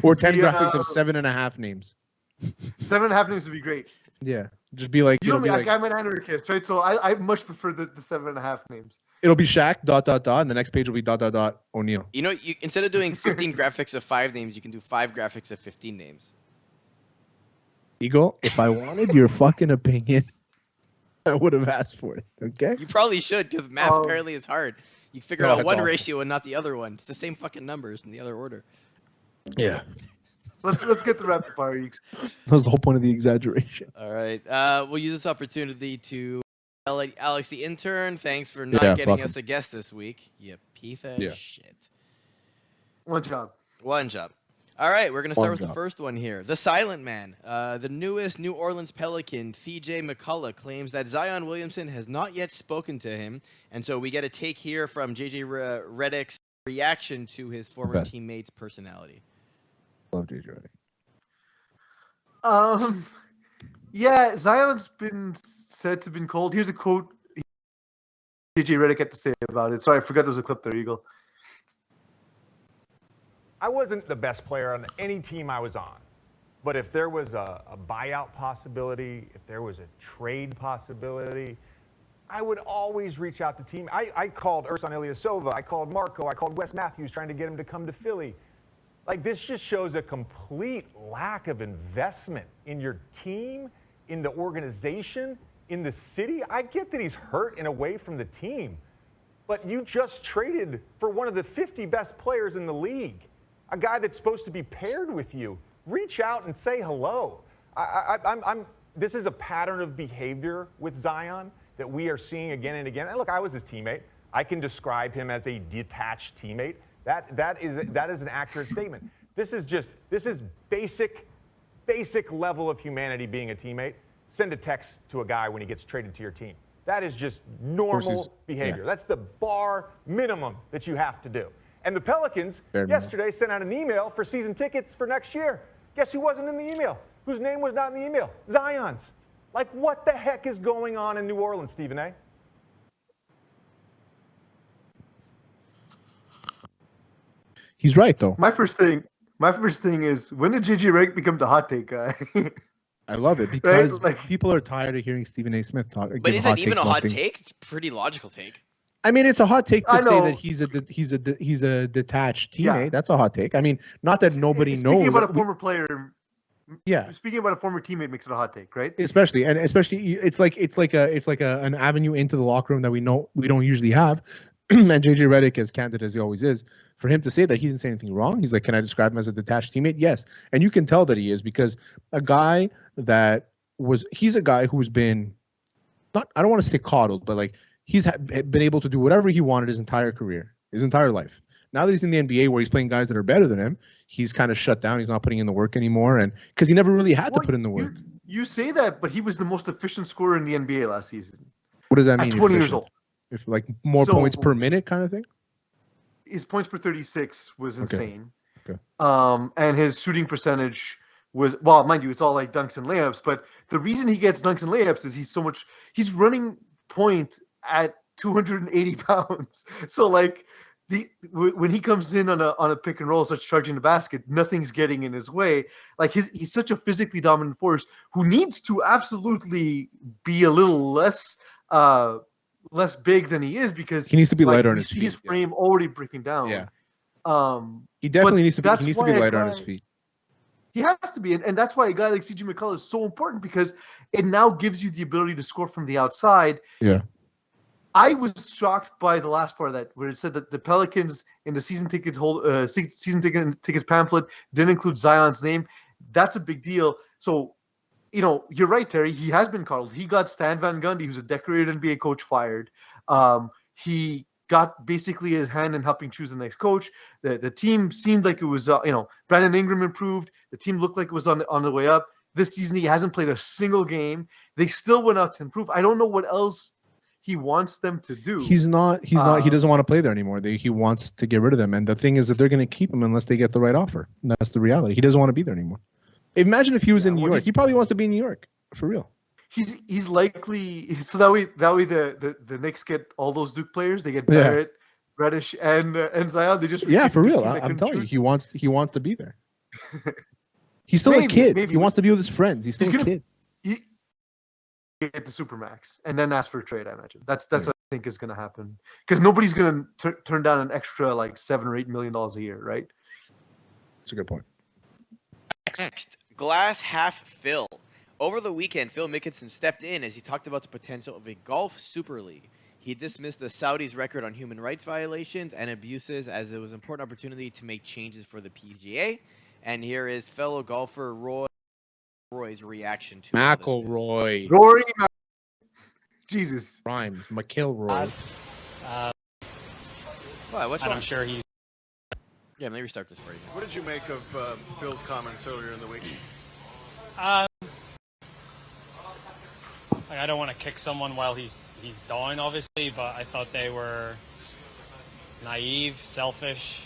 or 10 graphics of 7.5 names. 7.5 names would be great. Yeah, just be like You know it'll me, be like I'm an anarchist, right? So I much prefer the 7.5 names. it'll be Shaq ... and the next page will be ... O'Neal. You know, instead of doing 15 graphics of 5 names, you can do 5 graphics of 15 names. Eagle, if I wanted your fucking opinion, I would have asked for it. Okay. You probably should, because math Um, apparently is hard. You figure no, out it's one awful. ratio and not the other one. It's the same fucking numbers in the other order. Yeah. Let's get the rapid fire. That was the whole point of the exaggeration. All right. We'll use this opportunity to tell Alex the intern, thanks for not Yeah, getting fuck us a guest this week. You piece of Yeah. shit. One job. One job. All right, we're going to start One with the job. first one here. The Silent Man. The newest New Orleans Pelican, CJ McCullough, claims that Zion Williamson has not yet spoken to him. And so we get a take here from JJ Redick's reaction to his former Best. teammate's personality. Love JJ Redick. Yeah, Zion's been said to have been cold. Here's a quote JJ Redick had to say about it. Sorry, I forgot there was a clip there, Eagle. I wasn't the best player on any team I was on. But if there was a buyout possibility, if there was a trade possibility, I would always reach out to team. I called Ersan Ilyasova. I called Marco. I called Wes Matthews trying to get him to come to Philly. Like, this just shows a complete lack of investment in your team, in the organization, in the city. I get that he's hurt and away from the team, but you just traded for one of the 50 best players in the league, a guy that's supposed to be paired with you. Reach out and say hello. This is a pattern of behavior with Zion that we are seeing again and again. And look, I was his teammate. I can describe him as a detached teammate. That is an accurate statement. This is basic level of humanity being a teammate. Send a text to a guy when he gets traded to your team. That is just normal behavior. Yeah. That's the bar minimum that you have to do. And the Pelicans Fair yesterday sent out an email for season tickets for next year. Guess who wasn't in the email? Whose name was not in the email? Zion's. Like, what the heck is going on in New Orleans, Stephen A? He's right though. My first thing is, when did JJ Redick become the hot take guy? I love it because Like- people are tired of hearing Stephen A. Smith talk. But is that even a hot take? take? It's a pretty logical take. I mean, it's a hot take to I say know. that he's a detached teammate. Yeah. That's a hot take. I mean, not that nobody Speaking knows. about a former player, Yeah, speaking about a former teammate makes it a hot take, right? especially it's like an avenue into the locker room that we don't usually have. And JJ Redick, as candid as he always is, for him to say that he didn't say anything wrong, he's like, can I describe him as a detached teammate? Yes, and you can tell that he is, because a guy he's a guy who's been not, I don't want to say coddled, but like he's been able to do whatever he wanted his entire career, his entire life. Now that he's in the NBA where he's playing guys that are better than him, he's kind of shut down. He's not putting in the work anymore, and because he never really had to put in the work. You say that, but he was the most efficient scorer in the NBA last season. What does that mean? At 20 years efficient? old. If like more So- points per minute kind of thing? His points per 36 was insane. Okay. And his shooting percentage was, well, mind you, it's all like dunks and layups, but the reason he gets dunks and layups is he's running point at 280 pounds. So like when he comes in on a pick and roll, starts charging the basket, nothing's getting in his way. Like he's such a physically dominant force who needs to absolutely be a little less big than he is, because He needs to be like, lighter on we his see feet. his frame already breaking down. Yeah. He But definitely needs to be. that's He needs to why be a lighter on guy- his feet. He has to be, and that's why a guy like CJ McCullough is so important, because it now gives you the ability to score from the outside. Yeah. I was shocked by the last part of that, where it said that the Pelicans in the season tickets pamphlet didn't include Zion's name. That's a big deal. So, you're right, Terry. He has been coddled. He got Stan Van Gundy, who's a decorated NBA coach, fired. He got basically his hand in helping choose the next coach. The team seemed like it was, Brandon Ingram improved. The team looked like it was on the way up. This season, he hasn't played a single game. They still went out to improve. I don't know what else he wants them to do. He's not. He doesn't want to play there anymore. He wants to get rid of them. And the thing is that they're going to keep him unless they get the right offer. And that's the reality. He doesn't want to be there anymore. Imagine if he was in New York. He probably wants to be in New York, for real. He's likely, so that way the Knicks get all those Duke players. They get Barrett, Reddish, and Zion. They just for real. I'm telling you, he wants to be there. He's still a kid. He wants to be with his friends. He's still a kid. Get the Supermax and then ask for a trade. I imagine that's what I think is going to happen, because nobody's going to turn down an extra like $7 or $8 million a year, right? That's a good point. Next, glass half fill. Over the weekend, Phil Mickelson stepped in as he talked about the potential of a golf super league. He dismissed the Saudis' record on human rights violations and abuses as it was an important opportunity to make changes for the PGA. And here is fellow golfer Roy's reaction to McIlroy. Rory, Jesus. Rhymes. McIlroy. What's wrong? I'm sure he's. Yeah, let me restart this for you. What did you make of Phil's comments earlier in the week? I don't want to kick someone while he's down, obviously, but I thought they were naive, selfish,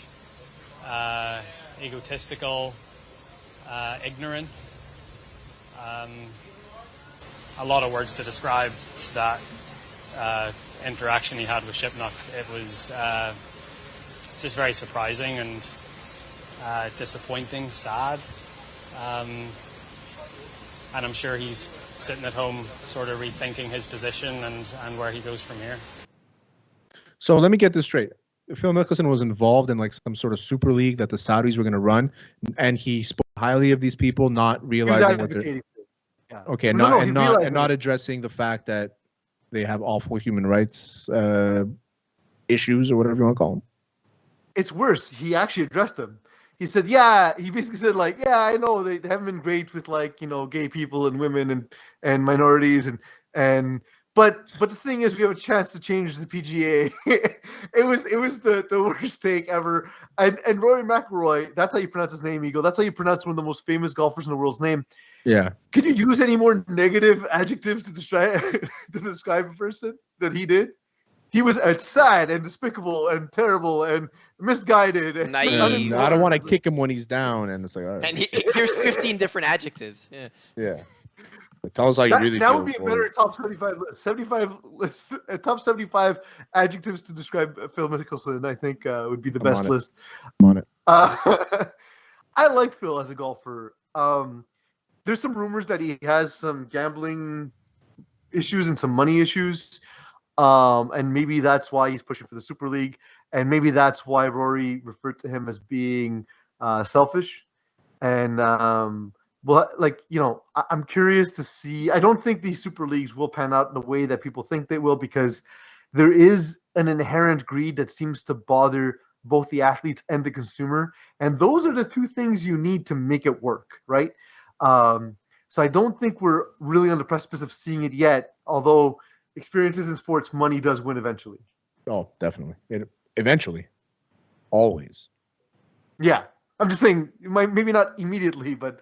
egotistical, ignorant. A lot of words to describe that interaction he had with Shipnuck. It was just very surprising and disappointing, sad. And I'm sure he's sitting at home sort of rethinking his position and where he goes from here. So let me get this straight. Phil Mickelson was involved in like some sort of super league that the Saudis were going to run, and he spoke highly of these people, not realizing what they're... Yeah. Okay, and not addressing the fact that they have awful human rights issues or whatever you want to call them. It's worse. He actually addressed them. He said, he basically said, like, I know they haven't been great with, like, gay people and women and minorities but the thing is, we have a chance to change the PGA. it was the worst take ever. And Rory McIlroy, that's how you pronounce his name, Eagle. That's how you pronounce one of the most famous golfers in the world's name. Yeah. Could you use any more negative adjectives to describe a person than he did? He was sad and despicable and terrible and misguided. And naive. I don't want to kick him when he's down, and it's like, all right. And here's 15 different adjectives. Yeah. Yeah. Tell us how you really feel. That would be a better top 75 list. Top 75 adjectives to describe Phil Mickelson, I think, would be the best list. I'm on it. I like Phil as a golfer. There's some rumors that he has some gambling issues and some money issues. And maybe that's why he's pushing for the Super League. And maybe that's why Rory referred to him as being selfish. And, I'm curious to see. I don't think these Super Leagues will pan out in the way that people think they will, because there is an inherent greed that seems to bother both the athletes and the consumer. And those are the two things you need to make it work, right? So I don't think we're really on the precipice of seeing it yet, although experiences in sports, money does win eventually. Oh, definitely. Eventually. Always. Yeah. I'm just saying, maybe not immediately, but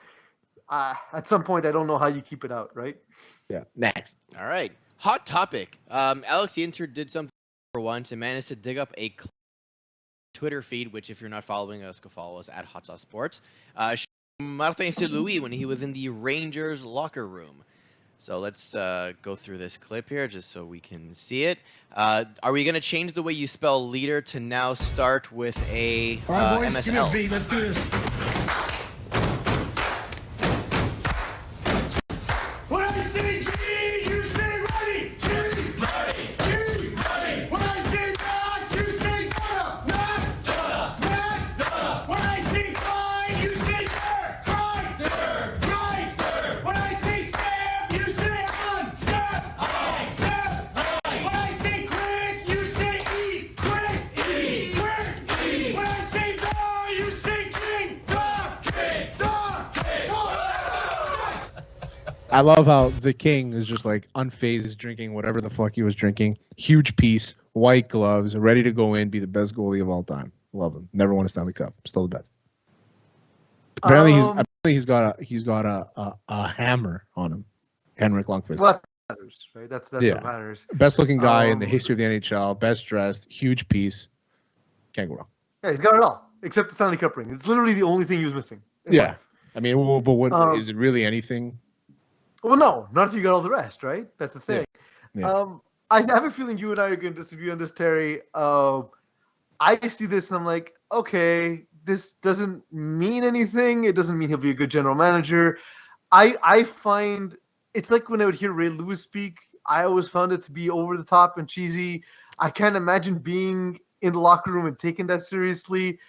at some point, I don't know how you keep it out, right? Yeah. Next. All right. Hot topic. Alex the Intern did something for once and managed to dig up a Twitter feed, which if you're not following us, go follow us at Hot Sauce Sports. Martin St. Louis when he was in the Rangers locker room. So let's go through this clip here just so we can see it. Are we going to change the way you spell leader to now start with a All right, boys, give me a MSL? beat. Let's do this. When I say G, you say ready. G, ready. G, ready. When I say knock, you say knock. Knock, knock, knock. When I say cry, you say der. Cry, der. Cry. When I say step, you say on. Step, on. Step. When I say quick, you say eat. Quick, eat. Quick, eat. When I say da, you say king. Da, king. Da, king. I love how the king is just like unfazed, he's drinking whatever the fuck he was drinking. Huge piece, white gloves, ready to go in, be the best goalie of all time. Love him. Never won a Stanley Cup. Still the best. Apparently he's got a hammer on him. Henrik Lundqvist. Well, that matters, right? That's Yeah. what matters. Best looking guy in the history of the NHL. Best dressed. Huge piece. Can't go wrong. Yeah, he's got it all except the Stanley Cup ring. It's literally the only thing he was missing. in Yeah. life. I mean, but what is it really anything? Well, no, not if you got all the rest, right? That's the thing. Yeah. I have a feeling you and I are going to disagree on this, Terry. I see this and I'm like, okay, this doesn't mean anything. It doesn't mean he'll be a good general manager. I find it's like when I would hear Ray Lewis speak, I always found it to be over the top and cheesy. I can't imagine being in the locker room and taking that seriously.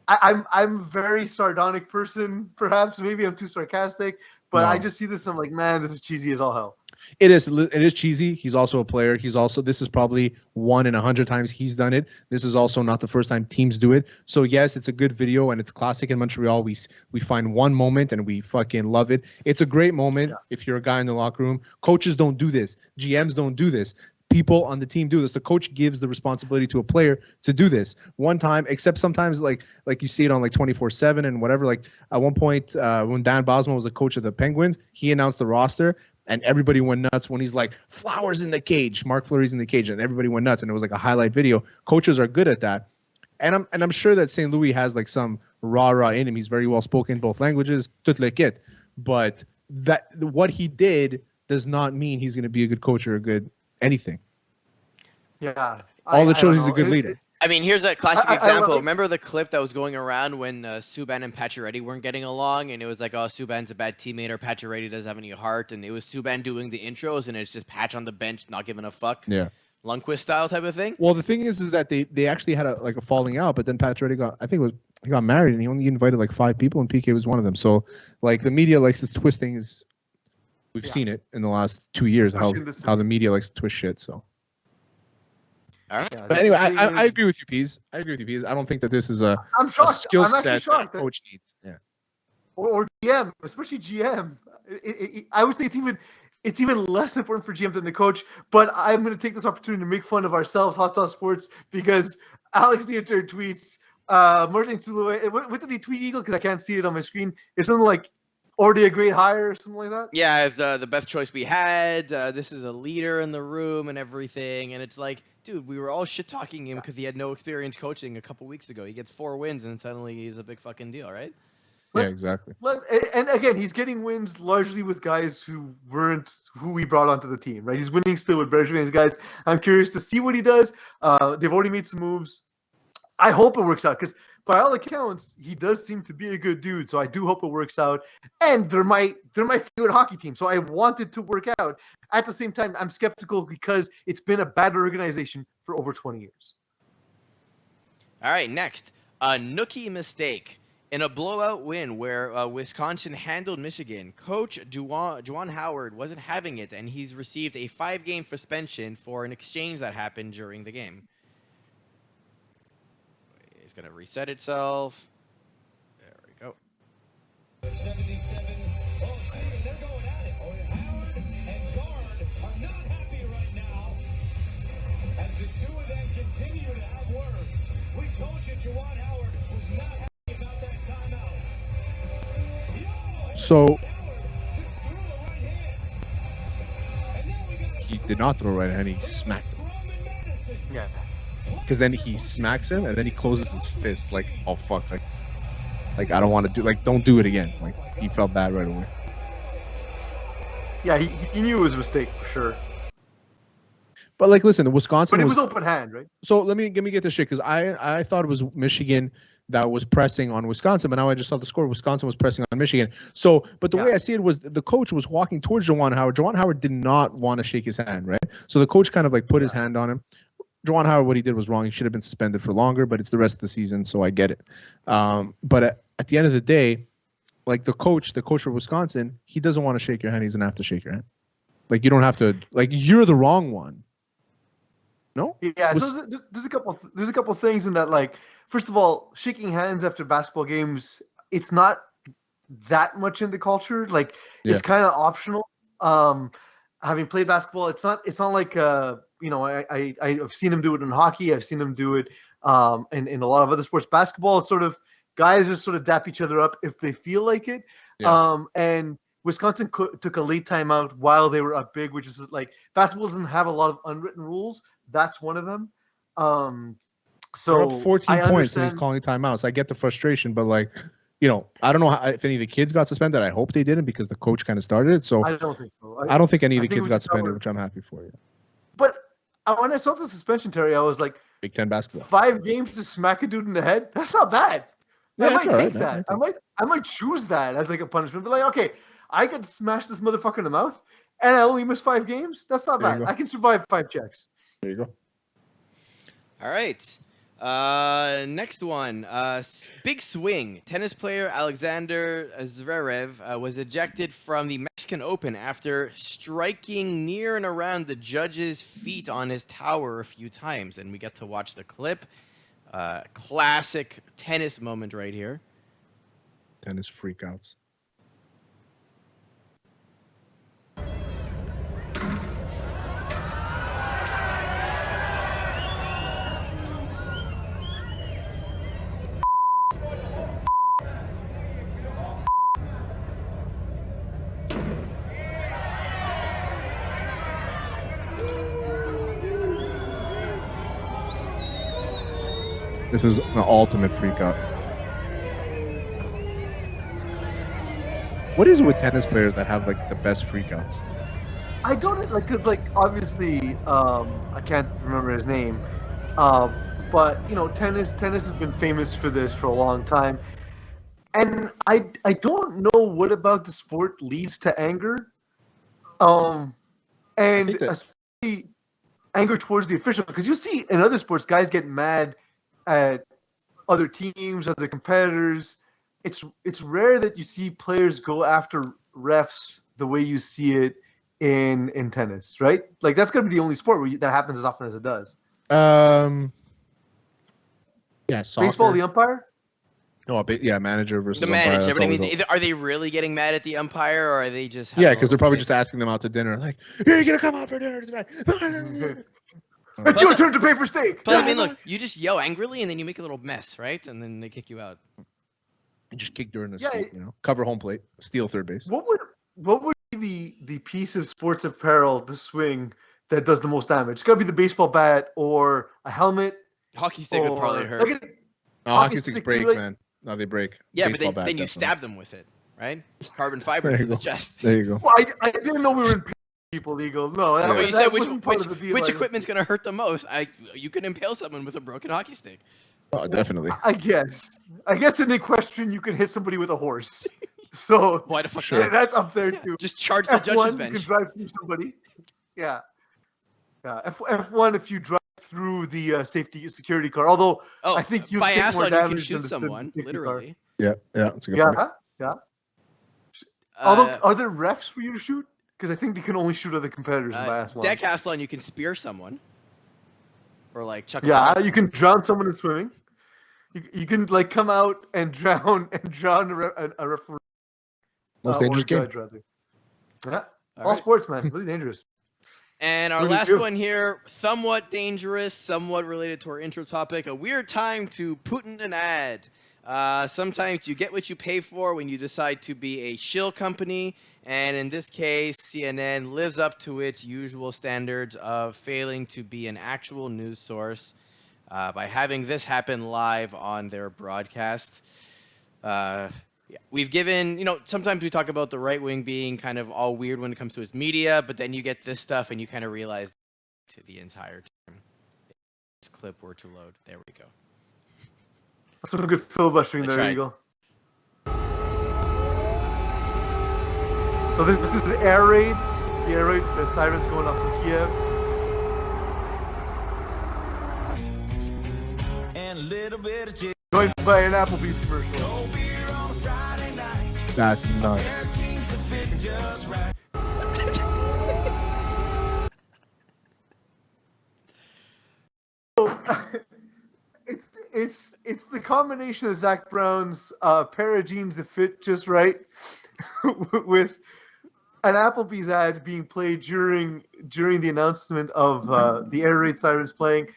I'm a very sardonic person, perhaps. Maybe I'm too sarcastic, but I just see this and I'm like, man, this is cheesy as all hell. It is cheesy. He's also a player. This is probably 1 in 100 times he's done it. This is also not the first time teams do it. So yes, it's a good video and it's classic in Montreal. We find one moment and we fucking love it. It's a great moment if you're a guy in the locker room. Coaches don't do this. GMs don't do this. People on the team do this. The coach gives the responsibility to a player to do this one time, except sometimes like you see it on like 24/7 and whatever. Like at one point when Dan Bosma was the coach of the Penguins, he announced the roster and everybody went nuts when he's like, Flowers in the cage, Mark Fleury's in the cage, and everybody went nuts and it was like a highlight video. Coaches are good at that. And I'm sure that St. Louis has like some rah-rah in him. He's very well spoken in both languages, tout le kit. But what he did does not mean he's going to be a good coach or a good anything. Yeah. All that shows he's a good leader. I mean, here's a classic I example. love it. Remember the clip that was going around when Subban and Pacioretty weren't getting along, and it was like, oh, Subban's a bad teammate, or Pacioretty doesn't have any heart, and it was Subban doing the intros, and it's just Patch on the bench not giving a fuck. Yeah. Lundqvist style type of thing. Well, the thing is that they actually had a falling out, but then Pacioretty he got married and he only invited like 5 people, and PK was one of them. So like the media likes to twist things. We've seen it in the last 2 years how the media likes to twist shit. So. All right. Yeah, But anyway, I agree with you, Pease. I don't think that this is a skill I'm actually set that a shocked. coach needs. Yeah. Or GM, especially GM. I would say it's even less important for GM than the coach. But I'm going to take this opportunity to make fun of ourselves, Hot Sauce Sports, because Alex Dieter tweets, Martin Sullivan. What did he tweet, Eagle? Because I can't see it on my screen. It's something like, already a great hire or something like that. Yeah, it's the best choice we had. This is a leader in the room and everything. And it's like, dude, we were all shit-talking him because he had no experience coaching a couple weeks ago. He gets 4 wins, and suddenly he's a big fucking deal, right? Yeah, exactly. And again, he's getting wins largely with guys who weren't who we brought onto the team, right? He's winning still with Bergevin's guys. I'm curious to see what he does. They've already made some moves. I hope it works out because by all accounts, he does seem to be a good dude. So I do hope it works out. And they're my favorite hockey team. So I want it to work out. At the same time, I'm skeptical because it's been a bad organization for over 20 years. All right, next. A Nookie mistake. In a blowout win where Wisconsin handled Michigan, Coach Juwan Howard wasn't having it, and he's received a 5-game suspension for an exchange that happened during the game. It's going to reset itself. There we go. 77. Oh, see, they're going at it. Howard and Guard are not happy right now as the two of them continue to have words. We told you Juwan Howard was not happy about that timeout. So he did not throw right hand, he smacked him. Yeah. Because then he smacks him and then he closes his fist like, oh fuck, like I don't want to do, like don't do it again. Like he felt bad right away. Yeah, he knew it was a mistake for sure. But like, listen, Wisconsin But it was open hand, right? So let me get this shit, because I thought it was Michigan that was pressing on Wisconsin, but now I just saw the score. Wisconsin was pressing on Michigan. So, but the way I see it was the coach was walking towards Juwan Howard. Juwan Howard did not want to shake his hand, right? So the coach kind of like put his hand on him. Juwan Howard, what he did was wrong. He should have been suspended for longer, but it's the rest of the season, so I get it. But at the end of the day, like the coach for Wisconsin, he doesn't want to shake your hand. He's gonna have to shake your hand. Like you don't have to. Like you're the wrong one. No? Yeah, so there's a couple things in that. Like, first of all, shaking hands after basketball games, it's not that much in the culture. Like, it's kind of optional. Having played basketball, it's not like I've seen him do it in hockey. I've him do it in a lot of other sports. Basketball is sort of guys just sort of dap each other up if they feel like it. Yeah. And Wisconsin took a late timeout while they were up big, which is like basketball doesn't have a lot of unwritten rules. That's one of them. So they're up 14 points and he's calling timeouts. I get the frustration, but like, I don't know if any of the kids got suspended. I hope they didn't because the coach kind of started it. So I don't think so. I don't think any of the kids got suspended, which I'm happy for you. But when I saw the suspension, Terry, I was like, Big Ten basketball. 5 games to smack a dude in the head? That's not bad. Yeah, I might take right, that. I might choose that as like a punishment. But like, okay, I could smash this motherfucker in the mouth and I only miss 5 games? That's not bad. I can survive 5 checks. There you go. All right. Next one. Big swing. Tennis player Alexander Zverev was ejected from the Mexican Open after striking near and around the judge's feet on his tower a few times. And we get to watch the clip. Classic tennis moment right here. Tennis freakouts. This is an ultimate freak out. What is it with tennis players that have like the best freakouts? I don't like because like obviously I can't remember his name, but tennis has been famous for this for a long time, and I don't know what about the sport leads to anger, and especially anger towards the official, because you see in other sports guys get mad at other teams, other competitors. It's rare that you see players go after refs the way you see it in tennis, right? Like that's gonna be the only sport where that happens as often as it does. Yeah, soccer. Baseball, the umpire. No, manager versus the manager. But I mean, are they really getting mad at the umpire, or are they just? Because they're probably just asking them out to dinner. Like, you're gonna come out for dinner tonight. It's your turn to pay for steak. But I mean, look, you just yell angrily and then you make a little mess, right? And then they kick you out. And just kick during the steak, cover home plate, steal third base. What would be the piece of sports apparel, the swing, that does the most damage? It's got to be the baseball bat or a helmet. Hockey stick would probably hurt. Hockey sticks break, man. No, they break. Yeah, baseball but then you stab them with it, right? Carbon fiber to the chest. There you go. Well, I didn't know we were in people legal. No, you said which equipment's going to hurt the most? You could impale someone with a broken hockey stick. Oh, definitely. I guess in equestrian you can hit somebody with a horse. So why the fuck not? That's up there too. Just charge the judge's bench. You can drive through somebody. Yeah. F1 if you drive through the security car. Although I think you take more damage you can shoot someone, literally. Yeah, that's a good point. Yeah. Although are there refs for you to shoot? Because I think they can only shoot other competitors in biathlon. Decathlon, you can spear someone. Or like chuck. Yeah, you can drown someone in swimming. You can like come out and drown a referee. Most dangerous game. Yeah, all sports, man, really dangerous. And our last one here, somewhat dangerous, somewhat related to our intro topic. A weird time to put in an ad. Sometimes you get what you pay for when you decide to be a shill company. And in this case, CNN lives up to its usual standards of failing to be an actual news source by having this happen live on their broadcast. Yeah. We've given, sometimes we talk about the right wing being kind of all weird when it comes to his media, but then you get this stuff and you kind of realize to the entire time. If this clip were to load. There we go. Some good filibustering there, Eagle. So this is air raids. The air raids, the sirens going off from Kiev. And a little bit of chicken. Joined by an Applebee's commercial. That's nuts. It's the combination of Zach Brown's pair of jeans that fit just right with an Applebee's ad being played during the announcement of the air raid sirens playing.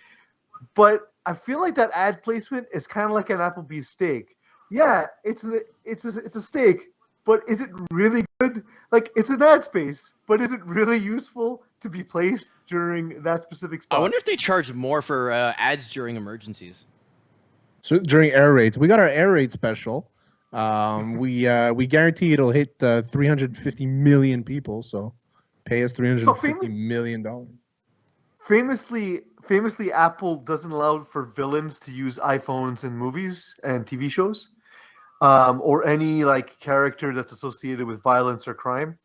But I feel like that ad placement is kind of like an Applebee's steak. Yeah, it's a steak, but is it really good? Like, it's an ad space, but is it really useful to be placed during that specific spot? I wonder if they charge more for ads during emergencies. So during air raids, we got our air raid special. We guarantee it'll hit 350 million people. So pay us $350 million. Famously, Apple doesn't allow for villains to use iPhones in movies and TV shows, or any like character that's associated with violence or crime.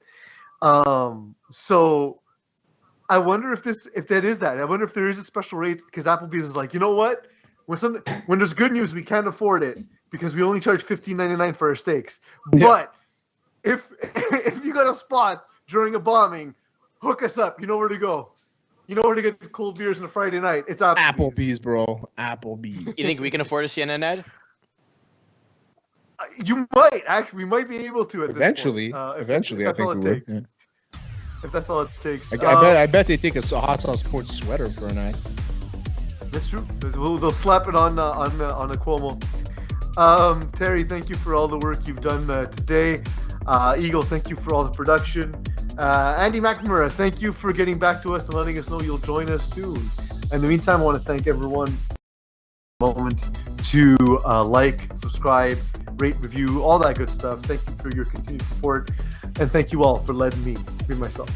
So I wonder if that is that. I wonder if there is a special rate because Applebee's is like, you know what? When there's good news, we can't afford it because we only charge $15.99 for our steaks. Yeah. But if you got a spot during a bombing, hook us up. You know where to go. You know where to get cold beers on a Friday night. It's Applebee's, bro. Applebee's. You think we can afford a CNN ad? You might actually. We might be able to at Eventually. this point. Eventually, I think we would. Yeah. If that's all it takes. I bet they take a hot sauce sports sweater for an ad. That's true. They'll slap it on a Cuomo. Terry, thank you for all the work you've done today. Eagle, thank you for all the production. Andy McNamara, thank you for getting back to us and letting us know you'll join us soon. In the meantime, I want to thank everyone for the moment to like, subscribe, rate, review, all that good stuff. Thank you for your continued support. And thank you all for letting me be myself.